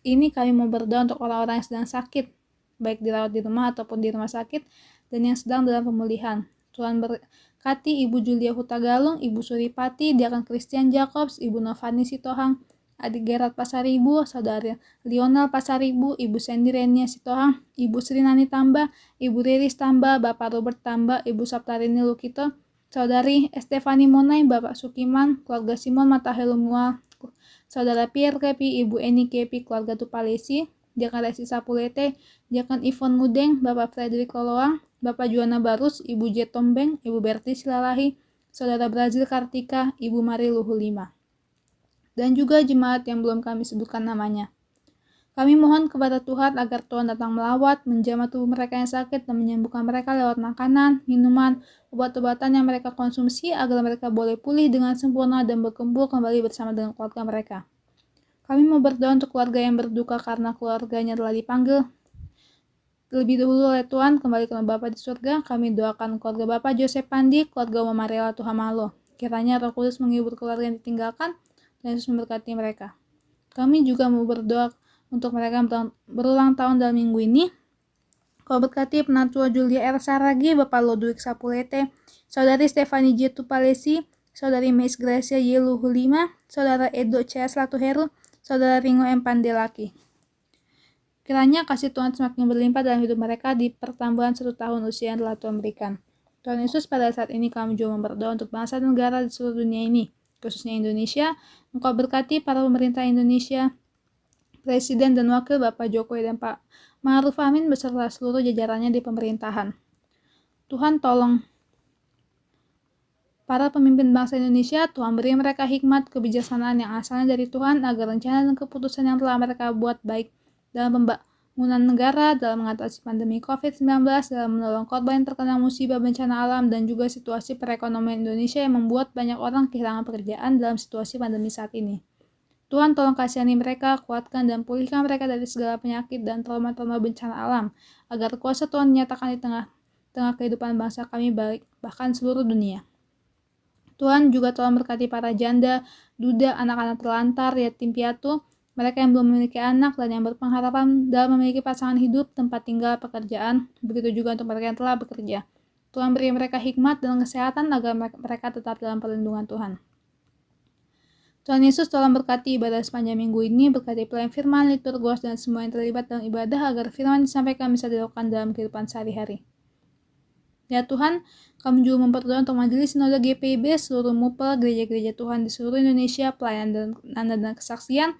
ini kami mau berdoa untuk orang-orang yang sedang sakit, baik dirawat di rumah ataupun di rumah sakit, dan yang sedang dalam pemulihan. Tuhan berkati Ibu Julia Hutagalung, Ibu Suripati, Diakan Christian Jacobs, Ibu Novani Sitohang, Adik Gerard Pasaribu, Saudara Lionel Pasaribu, Ibu Sandy Renia Sitohang, Ibu Srinani Tamba, Ibu Riris Tamba, Bapak Robert Tamba, Ibu Saptarini Lukito, Saudari Estefani Monai, Bapak Sukiman, keluarga Simon Matahelumua, Saudara Pierre Kepi, Ibu Eni Kepi, keluarga Tupalesi, Diakan Resi Sapulete, Diakan Ivon Mudeng, Bapak Frederick Loloang, Bapak Juana Barus, Ibu Jetombeng, Ibu Berti Silalahi, Saudara Brazil Kartika, Ibu Mari Luhulima, dan juga jemaat yang belum kami sebutkan namanya. Kami mohon kepada Tuhan agar Tuhan datang melawat, menjamah tubuh mereka yang sakit, dan menyembuhkan mereka lewat makanan, minuman, obat-obatan yang mereka konsumsi, agar mereka boleh pulih dengan sempurna dan berkumpul kembali bersama dengan keluarga mereka. Kami mau berdoa untuk keluarga yang berduka karena keluarganya telah dipanggil lebih dahulu oleh Tuhan kembali ke Bapa di surga. Kami doakan keluarga Bapak Joseph Pandi, keluarga Mama Rela Tuhamalo. Kiranya Roh Kudus menghibur keluarga yang ditinggalkan, dan Yesus memberkati mereka. Kami juga mau berdoa untuk mereka yang berulang tahun dalam minggu ini. Kau berkati Penatua Julia R. Saragi, Bapak Lodwig Sapulete, Saudari Stefani J. Tupalesi, Saudari Meis Gracia Y. Luhulima, Saudara Edo C. Latuheru, Saudara Ringo M. Pandelaki. Kiranya kasih Tuhan semakin berlimpah dalam hidup mereka di pertambahan 1 tahun usia yang telah Tuhan berikan. Tuhan Yesus, pada saat ini kami juga berdoa untuk bangsa dan negara di seluruh dunia ini, khususnya Indonesia. Engkau berkati para pemerintah Indonesia, Presiden dan Wakil Bapak Jokowi dan Pak Ma'ruf Amin beserta seluruh jajarannya di pemerintahan. Tuhan tolong para pemimpin bangsa Indonesia, Tuhan beri mereka hikmat, kebijaksanaan yang asalnya dari Tuhan, agar rencana dan keputusan yang telah mereka buat baik dalam pembangunan negara, dalam mengatasi pandemi COVID-19, dalam menolong korban yang terkena musibah bencana alam, dan juga situasi perekonomian Indonesia yang membuat banyak orang kehilangan pekerjaan dalam situasi pandemi saat ini. Tuhan tolong kasihani mereka, kuatkan dan pulihkan mereka dari segala penyakit dan trauma-trauma bencana alam, agar kuasa Tuhan dinyatakan di tengah kehidupan bangsa kami, bahkan seluruh dunia. Tuhan juga tolong berkati para janda, duda, anak-anak terlantar, yatim piatu, mereka yang belum memiliki anak dan yang berpengharapan dalam memiliki pasangan hidup, tempat tinggal, pekerjaan, begitu juga untuk mereka yang telah bekerja. Tuhan beri mereka hikmat dan kesehatan agar mereka tetap dalam perlindungan Tuhan. Tuhan Yesus tolong berkati ibadah sepanjang minggu ini, berkati pelayan firman, liturgos, dan semua yang terlibat dalam ibadah agar firman disampaikan bisa dilakukan dalam kehidupan sehari-hari. Ya Tuhan, kami juga memperdoa untuk Majelis Sinode GPIB, seluruh MUPEL, gereja-gereja Tuhan di seluruh Indonesia, pelayan dan kesaksian,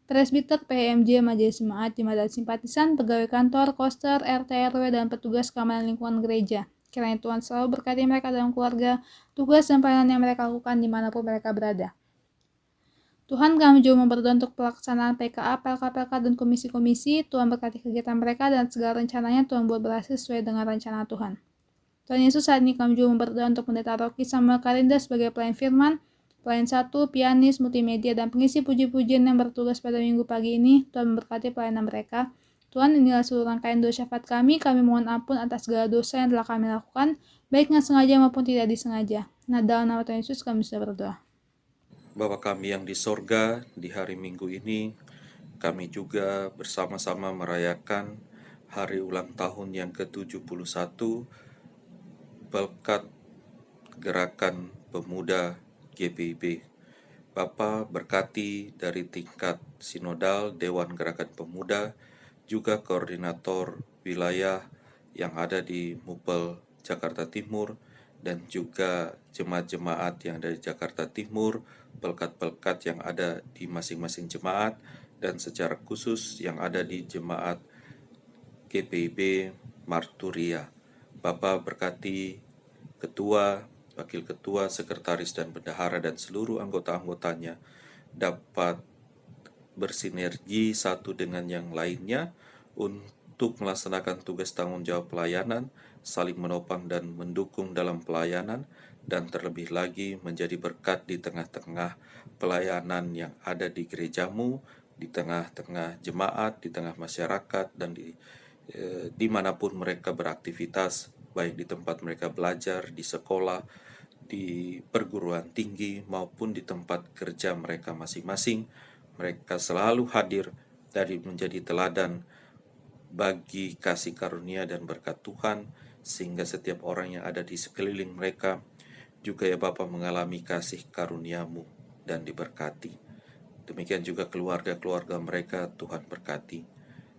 presbiter, PMJ, majelis jemaat, jemaat dan simpatisan, pegawai kantor, koster, RT, RW, dan petugas keamanan lingkungan gereja. Kiranya Tuhan selalu berkati mereka dalam keluarga, tugas dan pelayanan yang mereka lakukan dimanapun mereka berada. Tuhan, kami juga memberdoa untuk pelaksanaan PKA, PLK, dan komisi-komisi. Tuhan berkati kegiatan mereka dan segala rencananya Tuhan buat berhasil sesuai dengan rencana Tuhan. Tuhan Yesus, saat ini kami juga memberdoa untuk Pendeta Rocky Samuel Karinda sebagai pelayan firman, pelayan 1, pianis, multimedia, dan pengisi puji-pujian yang bertugas pada minggu pagi ini. Tuhan memberkati pelayanan mereka. Tuhan, inilah seluruh rangkaian doa syafaat kami mohon ampun atas segala dosa yang telah kami lakukan, baik yang sengaja maupun tidak disengaja. Nah, dalam nama Tuhan Yesus kami sudah berdoa. Bapa kami yang di sorga, di hari Minggu ini, kami juga bersama-sama merayakan hari ulang tahun yang ke-71 Pelkat Gerakan Pemuda GPIB. Bapa berkati dari tingkat sinodal Dewan Gerakan Pemuda, juga koordinator wilayah yang ada di Mupel Jakarta Timur, dan juga jemaat-jemaat yang dari Jakarta Timur, pelkat-pelkat yang ada di masing-masing jemaat, dan secara khusus yang ada di jemaat GPIB Marturia. Bapak berkati ketua, wakil ketua, sekretaris, dan bendahara, dan seluruh anggota-anggotanya dapat bersinergi satu dengan yang lainnya untuk melaksanakan tugas tanggung jawab pelayanan, saling menopang dan mendukung dalam pelayanan, dan terlebih lagi menjadi berkat di tengah-tengah pelayanan yang ada di gerejamu, di tengah-tengah jemaat, di tengah masyarakat, dan dimanapun mereka beraktivitas, baik di tempat mereka belajar, di sekolah, di perguruan tinggi, maupun di tempat kerja mereka masing-masing. Mereka selalu hadir dari menjadi teladan bagi kasih karunia dan berkat Tuhan, sehingga setiap orang yang ada di sekeliling mereka juga ya Bapa mengalami kasih karuniamu dan diberkati. Demikian juga keluarga-keluarga mereka Tuhan berkati.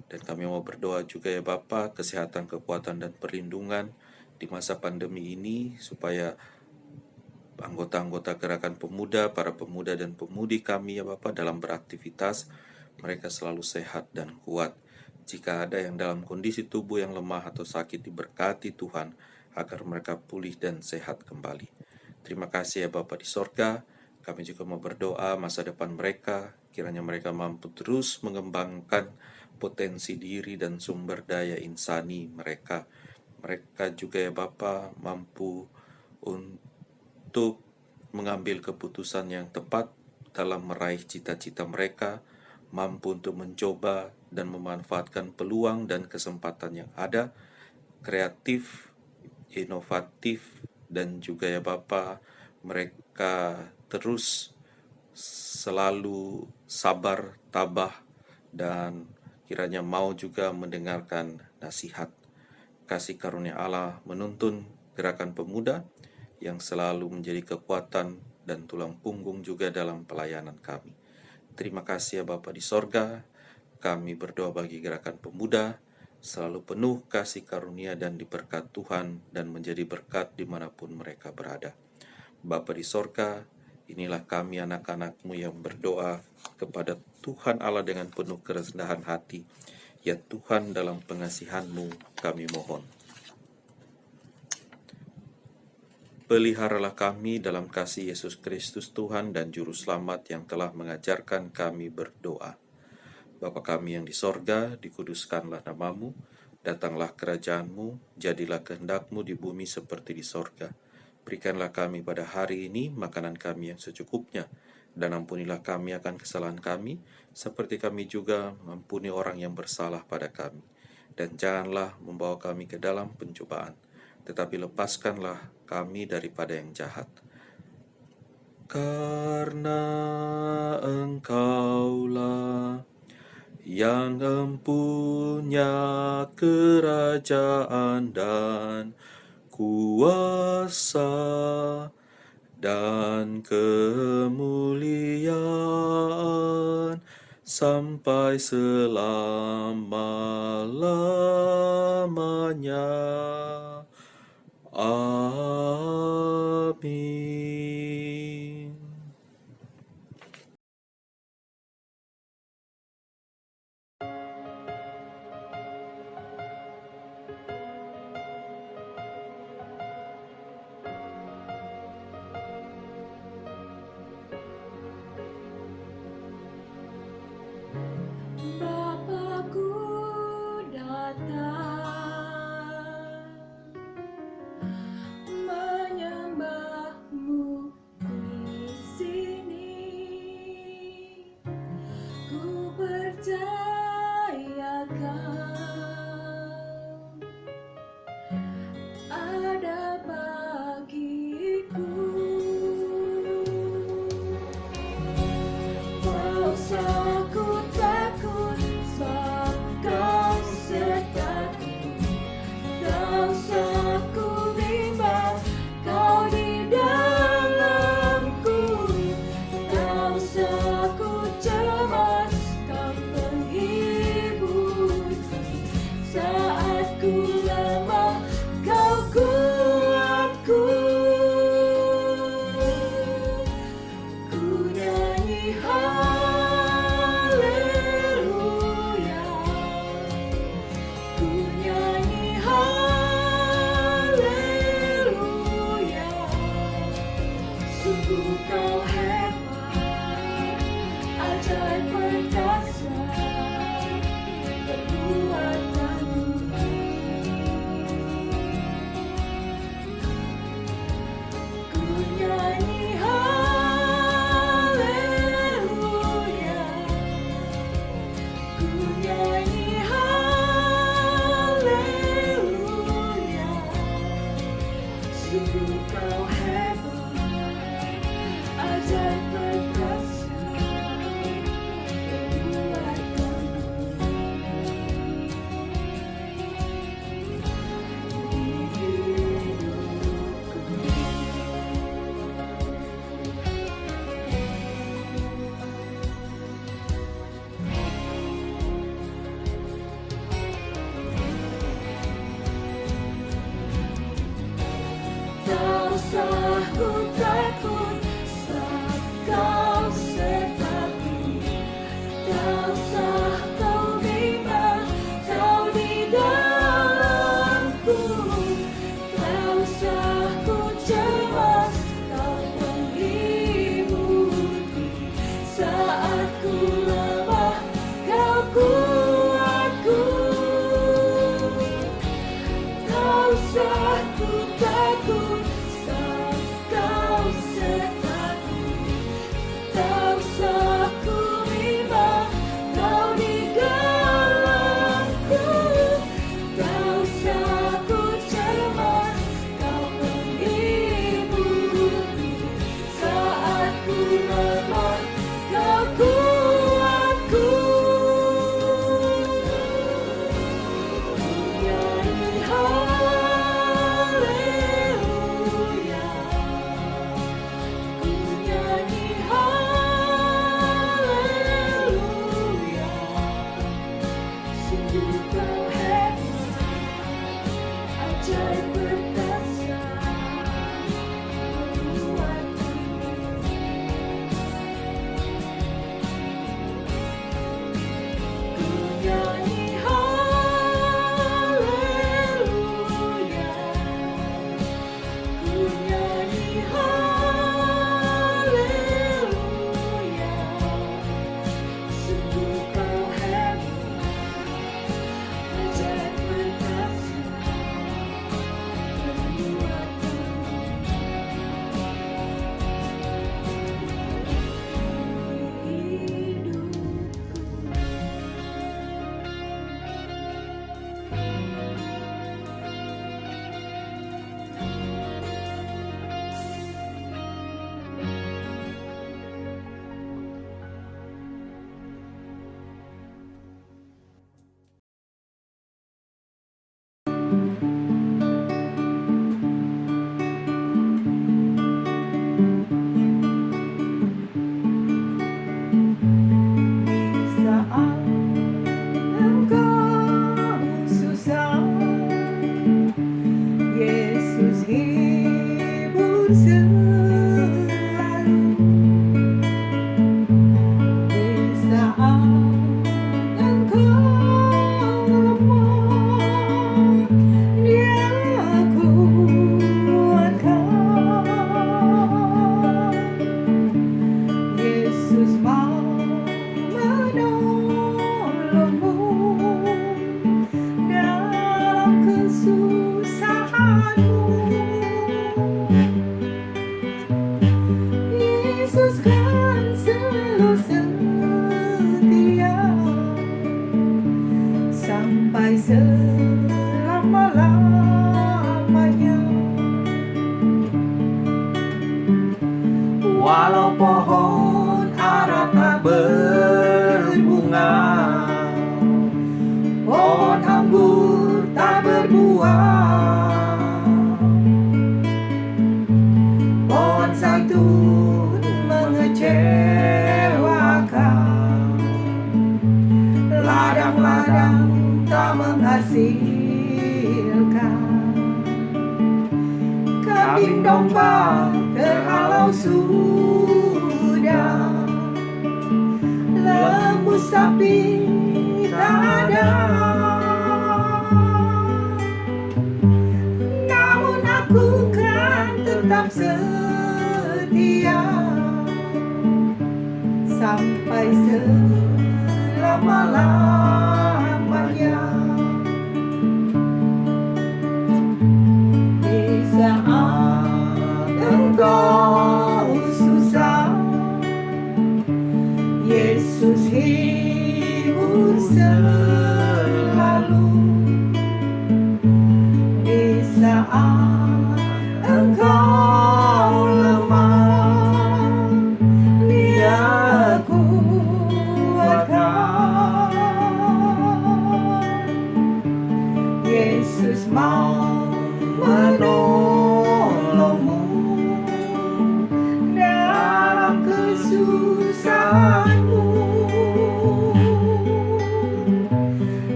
Dan kami mau berdoa juga ya Bapa, kesehatan, kekuatan, dan perlindungan di masa pandemi ini, supaya anggota-anggota gerakan pemuda, para pemuda dan pemudi kami ya Bapa dalam beraktivitas, mereka selalu sehat dan kuat. Jika ada yang dalam kondisi tubuh yang lemah atau sakit, diberkati Tuhan agar mereka pulih dan sehat kembali. Terima kasih ya Bapa di sorga. Kami juga mau berdoa masa depan mereka, kiranya mereka mampu terus mengembangkan potensi diri dan sumber daya insani mereka. Mereka juga ya Bapa mampu untuk mengambil keputusan yang tepat dalam meraih cita-cita mereka, mampu untuk mencoba dan memanfaatkan peluang dan kesempatan yang ada, kreatif, inovatif, dan juga ya Bapa, mereka terus selalu sabar, tabah, dan kiranya mau juga mendengarkan nasihat. Kasih karunia Allah menuntun gerakan pemuda yang selalu menjadi kekuatan dan tulang punggung juga dalam pelayanan kami. Terima kasih ya Bapa di sorga. Kami berdoa bagi gerakan pemuda selalu penuh kasih karunia dan diberkat Tuhan, dan menjadi berkat dimanapun mereka berada. Bapa di sorga, inilah kami anak-anak-Mu yang berdoa kepada Tuhan Allah dengan penuh kerendahan hati. Ya Tuhan, dalam pengasihan-Mu kami mohon. Peliharalah kami dalam kasih Yesus Kristus Tuhan dan Juru Selamat yang telah mengajarkan kami berdoa. Bapa kami yang di sorga, dikuduskanlah nama-Mu, datanglah kerajaan-Mu, jadilah kehendak-Mu di bumi seperti di sorga. Berikanlah kami pada hari ini makanan kami yang secukupnya, dan ampunilah kami akan kesalahan kami, seperti kami juga mengampuni orang yang bersalah pada kami. Dan janganlah membawa kami ke dalam pencobaan, tetapi lepaskanlah kami daripada yang jahat. Karena Engkaulah yang empunya kerajaan dan kuasa dan kemuliaan sampai selama-lamanya. Amin. Bapakku datang menyembah-Mu di sini. Ku percayakan usah ku takut, sebab Kau sertaku. Tak usah ku bimbang, Kau di dalamku. Tak usah ku cemas, Kau penghiburku. Saat ku lemah, Kau kuatku. Ku nyanyi haleluya, ladang tak menghasilkan. Kambing domba terhalau sudah, lembu sapi tak ada. Namun aku kan tetap setia sampai selama-lamanya. Di saat engkau susah, Yesus hibur selalu. Di saat engkau lemah, Dia kuatkan. Yesus mau menolongmu dalam kesusahanmu.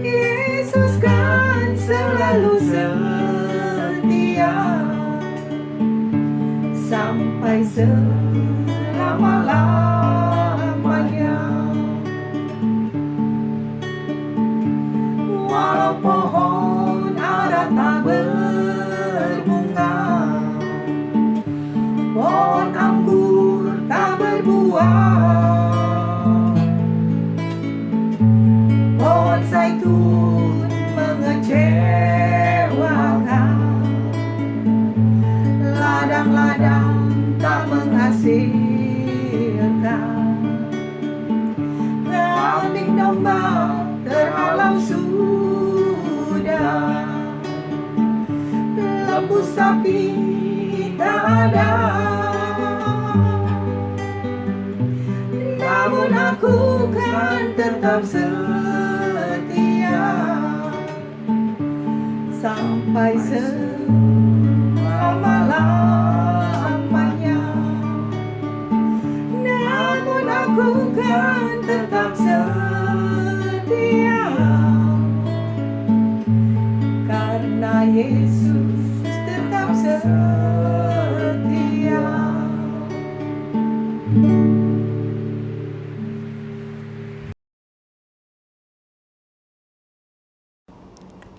Yesus kan selalu setia sampai selama-lamanya. Walau pohon ara tak berbunga, pohon anggur tak berbuah, pohon zaitun mengecewakan, ladang-ladang tak menghasilkan, kambing domba terhalau sudah, lembu sapi tak ada. Namun aku kan tetap setia sampai selama-lamanya. Namun aku kan tetap setia karena Yesus tetap setia.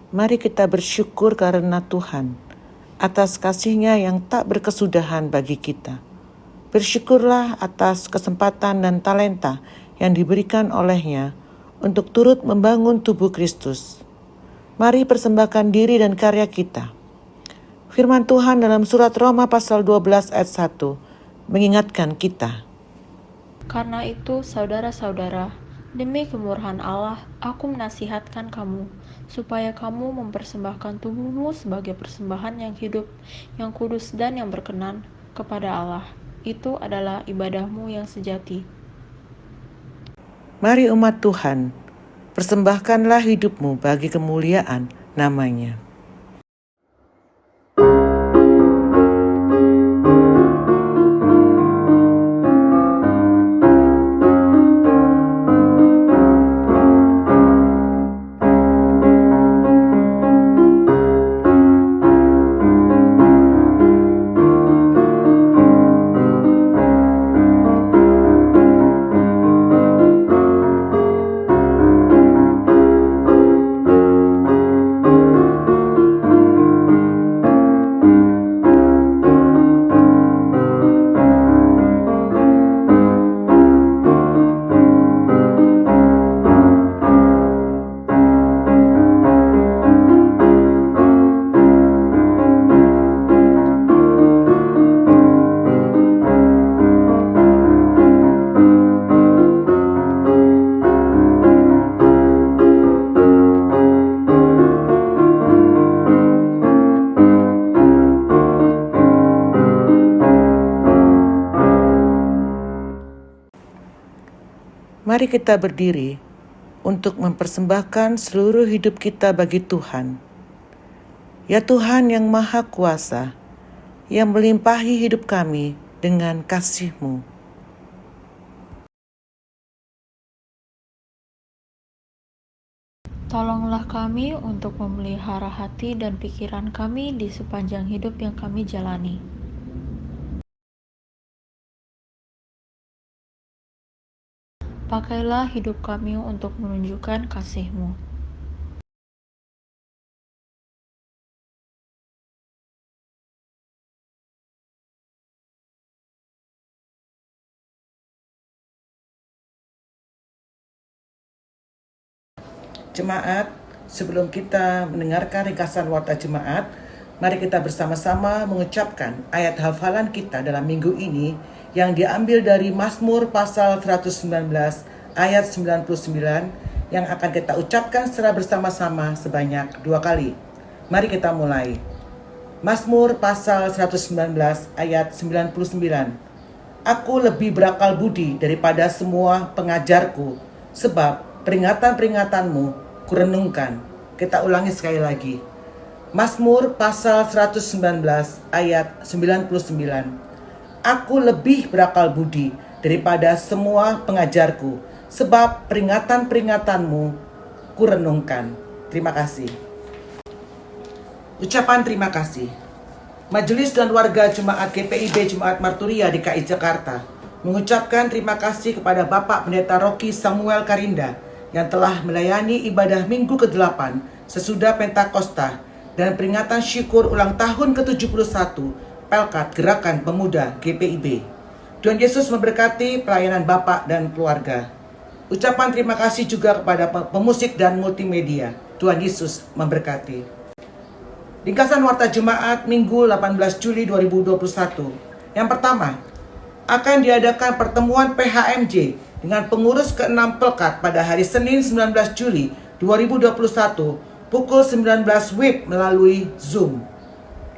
Mari kita bersyukur karena Tuhan atas kasih-Nya yang tak berkesudahan bagi kita. Bersyukurlah atas kesempatan dan talenta yang diberikan oleh-Nya untuk turut membangun tubuh Kristus. Mari persembahkan diri dan karya kita. Firman Tuhan dalam surat Roma pasal 12 ayat 1 mengingatkan kita. Karena itu, saudara-saudara, demi kemurahan Allah, aku menasihatkan kamu, supaya kamu mempersembahkan tubuhmu sebagai persembahan yang hidup, yang kudus dan yang berkenan kepada Allah. Itu adalah ibadahmu yang sejati. Mari umat Tuhan, persembahkanlah hidupmu bagi kemuliaan namanya. Mari kita berdiri untuk mempersembahkan seluruh hidup kita bagi Tuhan. Ya Tuhan yang Maha Kuasa, yang melimpahi hidup kami dengan kasih-Mu. Tolonglah kami untuk memelihara hati dan pikiran kami di sepanjang hidup yang kami jalani. Pakailah hidup kami untuk menunjukkan kasih-Mu. Jemaat, sebelum kita mendengarkan ringkasan warta jemaat, mari kita bersama-sama mengucapkan ayat hafalan kita dalam minggu ini yang diambil dari Mazmur pasal 119 ayat 99 yang akan kita ucapkan secara bersama-sama sebanyak 2 kali. Mari kita mulai. Mazmur pasal 119 ayat 99. Aku lebih berakal budi daripada semua pengajarku, sebab peringatan-peringatanmu kurenungkan. Kita ulangi sekali lagi. Mazmur pasal 119 ayat 99. Aku lebih berakal budi daripada semua pengajarku, sebab peringatan-peringatanmu kurenungkan. Terima kasih. Ucapan terima kasih. Majelis dan warga Jemaat GPIB Jemaat Marturia DKI Jakarta mengucapkan terima kasih kepada Bapak Pendeta Rocky Samuel Karinda yang telah melayani ibadah minggu ke-8 sesudah Pentakosta dan peringatan syukur ulang tahun ke-71 Pelkat Gerakan Pemuda GPIB. Tuhan Yesus memberkati pelayanan Bapak dan keluarga. Ucapan terima kasih juga kepada pemusik dan multimedia. Tuhan Yesus memberkati. Ringkasan warta jemaat Minggu 18 Juli 2021. Yang pertama, akan diadakan pertemuan PHMJ dengan pengurus ke-6 Pelkat pada hari Senin 19 Juli 2021 pukul 19 WIB melalui Zoom.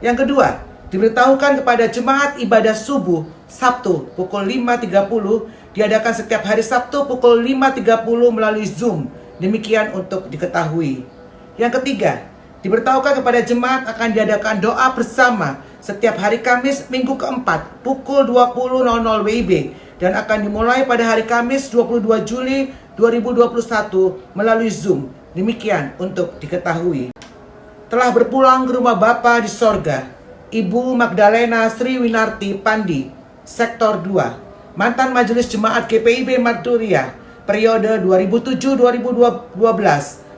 Yang kedua, diberitahukan kepada jemaat ibadah subuh Sabtu pukul 5.30 diadakan setiap hari Sabtu pukul 5.30 melalui Zoom. Demikian untuk diketahui. Yang ketiga, diberitahukan kepada jemaat akan diadakan doa bersama setiap hari Kamis minggu keempat pukul 20.00 WIB dan akan dimulai pada hari Kamis 22 Juli 2021 melalui Zoom. Demikian untuk diketahui. Telah berpulang ke rumah Bapa di sorga, Ibu Magdalena Sri Winarti Pandi, Sektor 2, mantan Majelis Jemaat GPIB Marturia, periode 2007-2012,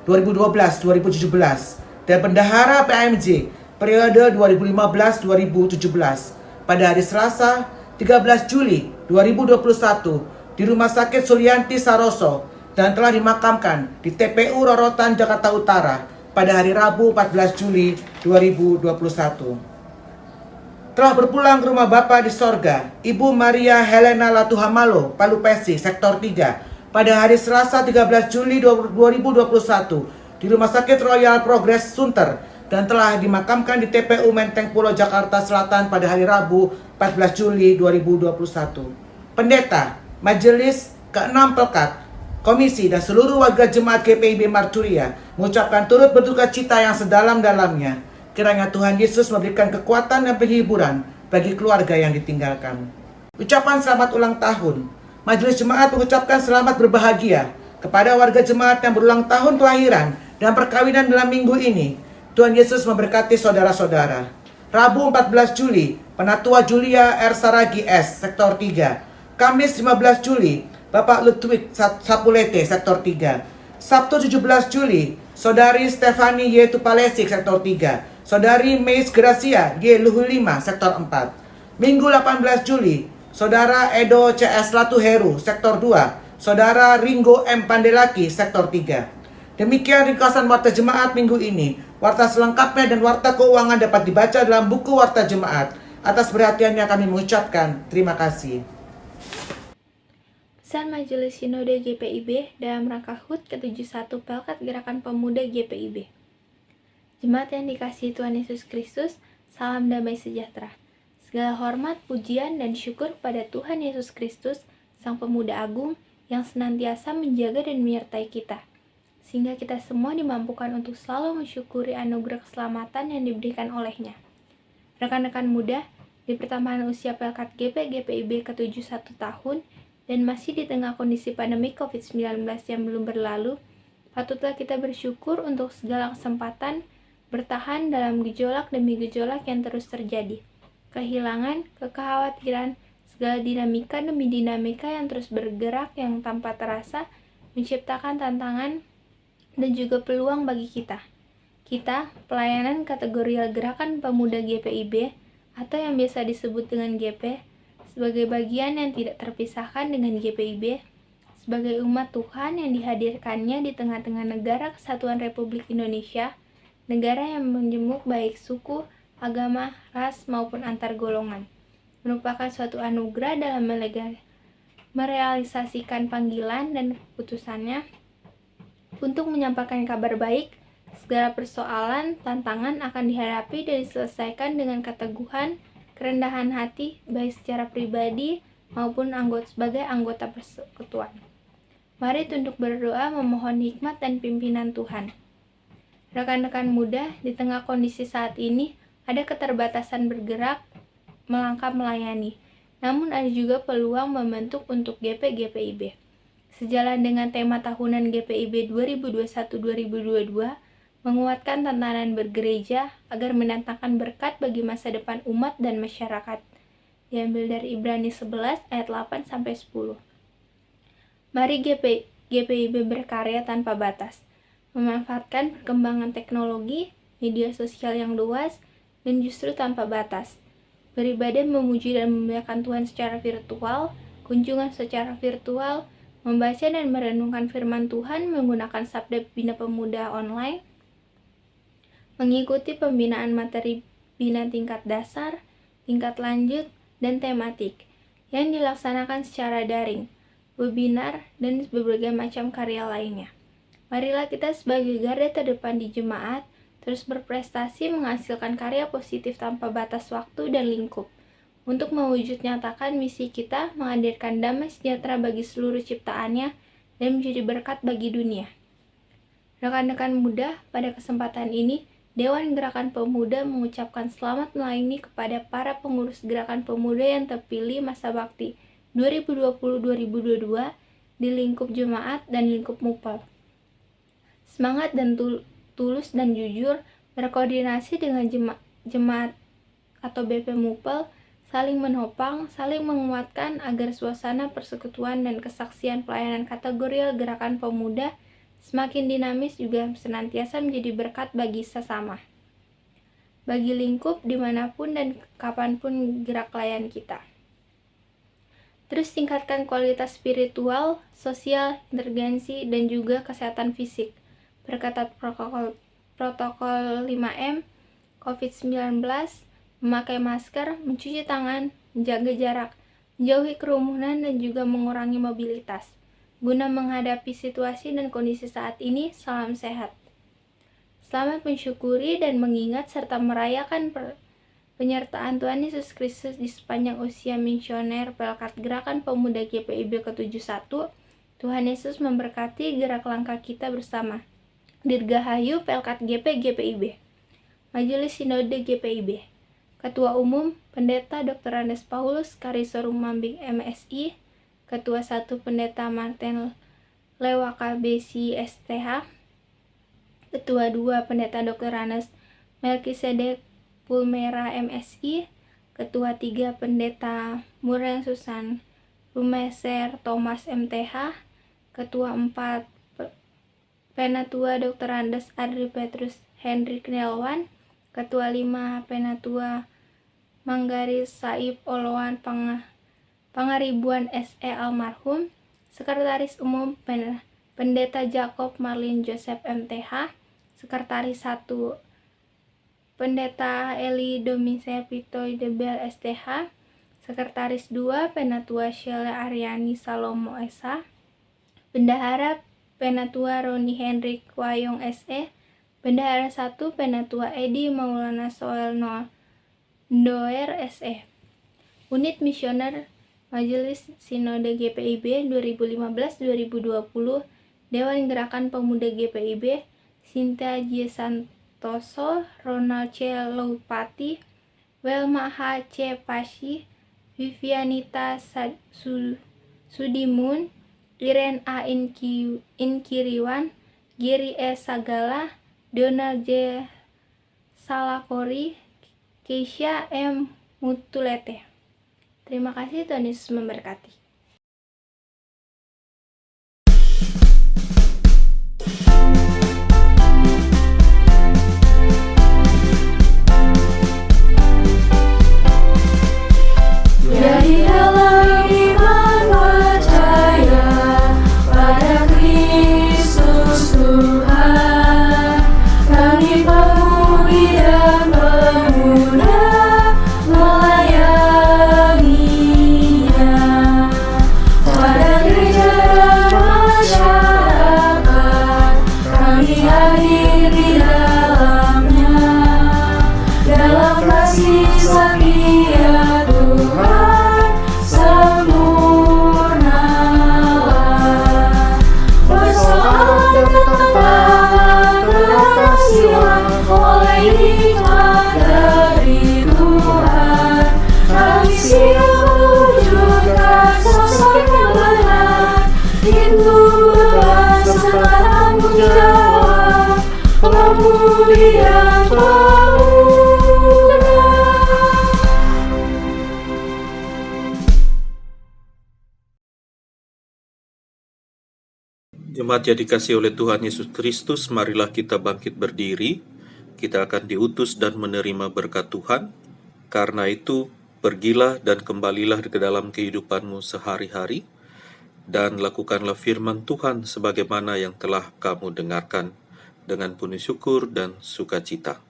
2012-2017, dan Bendahara PMJ, periode 2015-2017, pada hari Selasa 13 Juli 2021 di Rumah Sakit Sulianti Saroso dan telah dimakamkan di TPU Rorotan Jakarta Utara pada hari Rabu 14 Juli 2021. Telah berpulang ke rumah Bapa di sorga, Ibu Maria Helena Latuhamalo, Palu Pesi, Sektor 3, pada hari Selasa 13 Juli 2021 di Rumah Sakit Royal Progress Sunter dan telah dimakamkan di TPU Menteng Pulo Jakarta Selatan pada hari Rabu 14 Juli 2021. Pendeta, Majelis ke-6 Pelkat, Komisi dan seluruh warga jemaat GPIB Marturia mengucapkan turut berduka cita yang sedalam-dalamnya. Kiranya Tuhan Yesus memberikan kekuatan dan penghiburan bagi keluarga yang ditinggalkan. Ucapan selamat ulang tahun. Majelis Jemaat mengucapkan selamat berbahagia kepada warga jemaat yang berulang tahun kelahiran dan perkawinan dalam minggu ini. Tuhan Yesus memberkati saudara-saudara. Rabu 14 Juli, Penatua Julia R. Saragi S. Sektor 3. Kamis 15 Juli, Bapak Ludwig Sapulete, Sektor 3. Sabtu 17 Juli, Saudari Stefani Y. Tupalesik, Sektor 3. Saudari Meis Gracia Y. Luhulima, Sektor 4. Minggu 18 Juli, Saudara Edo CS Latuheru, Sektor 2. Saudara Ringo M. Pandelaki, Sektor 3. Demikian ringkasan warta jemaat minggu ini. Warta selengkapnya dan warta keuangan dapat dibaca dalam buku warta jemaat. Atas perhatiannya kami mengucapkan terima kasih. Pesan Majelis Sinode GPIB dalam rangka HUT ke-71 Pelkat Gerakan Pemuda GPIB. Jemaat yang dikasihi Tuhan Yesus Kristus, salam damai sejahtera. Segala hormat, pujian, dan syukur kepada Tuhan Yesus Kristus, Sang Pemuda Agung, yang senantiasa menjaga dan menyertai kita, sehingga kita semua dimampukan untuk selalu mensyukuri anugerah keselamatan yang diberikan olehnya. Rekan-rekan muda, di pertambahan usia Pelkat GPIB ke-71 tahun, dan masih di tengah kondisi pandemi COVID-19 yang belum berlalu, Patutlah kita bersyukur untuk segala kesempatan bertahan dalam gejolak demi gejolak yang terus terjadi. Kehilangan, kekhawatiran, segala dinamika demi dinamika yang terus bergerak yang tanpa terasa menciptakan tantangan dan juga peluang bagi kita. Kita, pelayanan kategorial Gerakan Pemuda GPIB atau yang biasa disebut dengan GP, sebagai bagian yang tidak terpisahkan dengan GPIB, sebagai umat Tuhan yang dihadirkannya di tengah-tengah negara Kesatuan Republik Indonesia, negara yang menjemuk baik suku, agama, ras, maupun antar golongan, merupakan suatu anugerah dalam merealisasikan panggilan dan keputusannya untuk menyampaikan kabar baik. Segala persoalan, tantangan akan dihadapi dan diselesaikan dengan keteguhan, kerendahan hati, baik secara pribadi maupun sebagai anggota persekutuan. Mari tunduk berdoa memohon hikmat dan pimpinan Tuhan. Rekan-rekan muda, di tengah kondisi saat ini, ada keterbatasan bergerak, melangkah melayani. Namun ada juga peluang membentuk untuk GP-GPIB. Sejalan dengan tema tahunan GPIB 2021-2022, menguatkan tatanan bergereja agar mendatangkan berkat bagi masa depan umat dan masyarakat. Diambil dari Ibrani 11 ayat 8-10. Mari GPIB berkarya tanpa batas, memanfaatkan perkembangan teknologi, media sosial yang luas, dan justru tanpa batas. Beribadah memuji dan memuliakan Tuhan secara virtual, kunjungan secara virtual, membaca dan merenungkan firman Tuhan menggunakan Sabda Bina Pemuda online, mengikuti pembinaan materi bina tingkat dasar, tingkat lanjut, dan tematik yang dilaksanakan secara daring, webinar, dan berbagai macam karya lainnya. Marilah kita sebagai garda terdepan di jemaat terus berprestasi menghasilkan karya positif tanpa batas waktu dan lingkup untuk mewujud nyatakan misi kita menghadirkan damai sejahtera bagi seluruh ciptaannya dan menjadi berkat bagi dunia. Rekan-rekan muda, pada kesempatan ini Dewan Gerakan Pemuda mengucapkan selamat melayani kepada para pengurus Gerakan Pemuda yang terpilih masa bakti 2020-2022 di lingkup jemaat dan lingkup mupel. Semangat dan tulus dan jujur berkoordinasi dengan jemaat atau BP Mupel, saling menopang, saling menguatkan agar suasana persekutuan dan kesaksian pelayanan kategorial Gerakan Pemuda semakin dinamis juga senantiasa menjadi berkat bagi sesama, bagi lingkup dimanapun dan kapanpun gerak layan kita. Terus tingkatkan kualitas spiritual, sosial, inteligensi, dan juga kesehatan fisik. Berketat protokol 5M, COVID-19, memakai masker, mencuci tangan, menjaga jarak, menjauhi kerumunan, dan juga mengurangi mobilitas. Guna menghadapi situasi dan kondisi saat ini, salam sehat. Selamat mensyukuri dan mengingat serta merayakan penyertaan Tuhan Yesus Kristus di sepanjang usia misioner Pelkat Gerakan Pemuda GPIB ke-71. Tuhan Yesus memberkati gerak langkah kita bersama. Dirgahayu Pelkat GPIB. Majelis Sinode GPIB. Ketua Umum Pendeta Dr. Andes Paulus Karisorum Mambing MSI. Ketua 1 Pendeta Martin Lewaka BC STH, Ketua 2 Pendeta Dr. Anes Melkisedek Pulmera MSI, Ketua 3 Pendeta Muren Susan Rumeser Thomas MTH, Ketua 4 Penatua Dr. Andes Adri Petrus Hendrik Nelwan, Ketua 5 Penatua Manggaris Saib Oloan Pangaribuan SE almarhum, Sekretaris Umum Pendeta Jacob Marlin Joseph MTH, Sekretaris 1 Pendeta Eli Domise Pitoy Debel STH, Sekretaris 2 Penatua Sheila Aryani Salomo SH, Bendahara Penatua Roni Hendrik Wayong SE, Bendahara 1 Penatua Edi Maulana Soel Ndoer SE, Unit Misioner Majelis Sinode GPIB 2015-2020, Dewan Gerakan Pemuda GPIB, Sinta J. Santoso, Ronald C. Loupati, Welma H. C. Pashi, Vivianita Sudimun, Iren A. Inkiriwan, Giri S. Sagala, Donald J. Salakori, Keisha M. Mutulete. Terima kasih, Tuhan Yesus memberkati. Dari dalam iman percaya pada Kristus Tuhan, kami pemudi dan pemuda melayaninya. Pada gereja dan masyarakat, kami hadir di dalamnya. Dalam kasih setia Tuhan sempurnalah. Bersolat tentang kekasihan oleh hikmat dari Tuhan, kami siap mewujudkan sosok yang benar. Itu beban serta tanggung jawab pemudi dan pemuda. Jemaat yang dikasihi oleh Tuhan Yesus Kristus, marilah kita bangkit berdiri. Kita akan diutus dan menerima berkat Tuhan. Karena itu, pergilah dan kembalilah ke dalam kehidupanmu sehari-hari, dan lakukanlah firman Tuhan sebagaimana yang telah kamu dengarkan, dengan penuh syukur dan sukacita.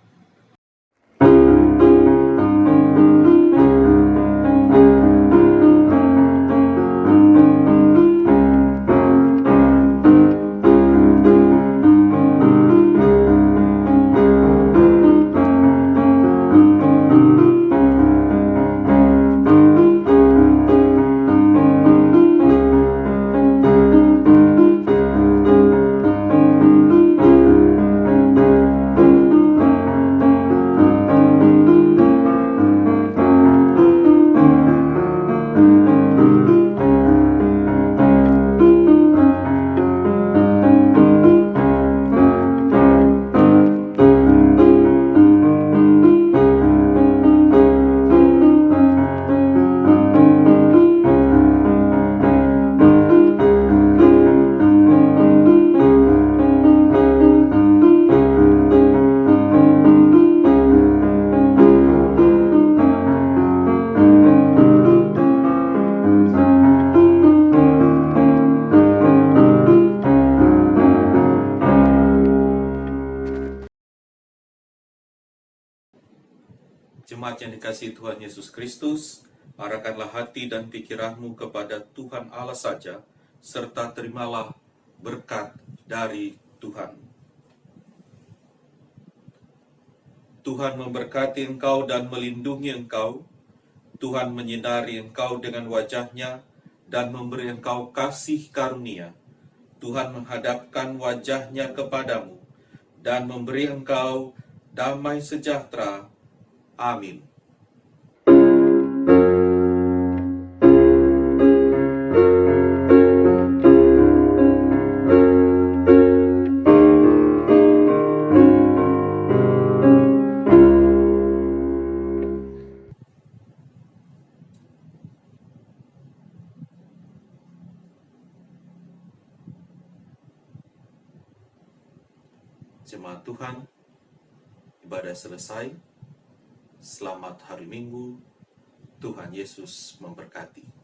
Jemaat yang dikasihi Tuhan Yesus Kristus, arahkanlah hati dan pikiranmu kepada Tuhan Allah saja, serta terimalah berkat dari Tuhan. Tuhan memberkati engkau dan melindungi engkau. Tuhan menyinari engkau dengan wajah-Nya dan memberi engkau kasih karunia. Tuhan menghadapkan wajah-Nya kepadamu dan memberi engkau damai sejahtera. Amin. Jemaat Tuhan, ibadah selesai. Selamat hari Minggu. Tuhan Yesus memberkati.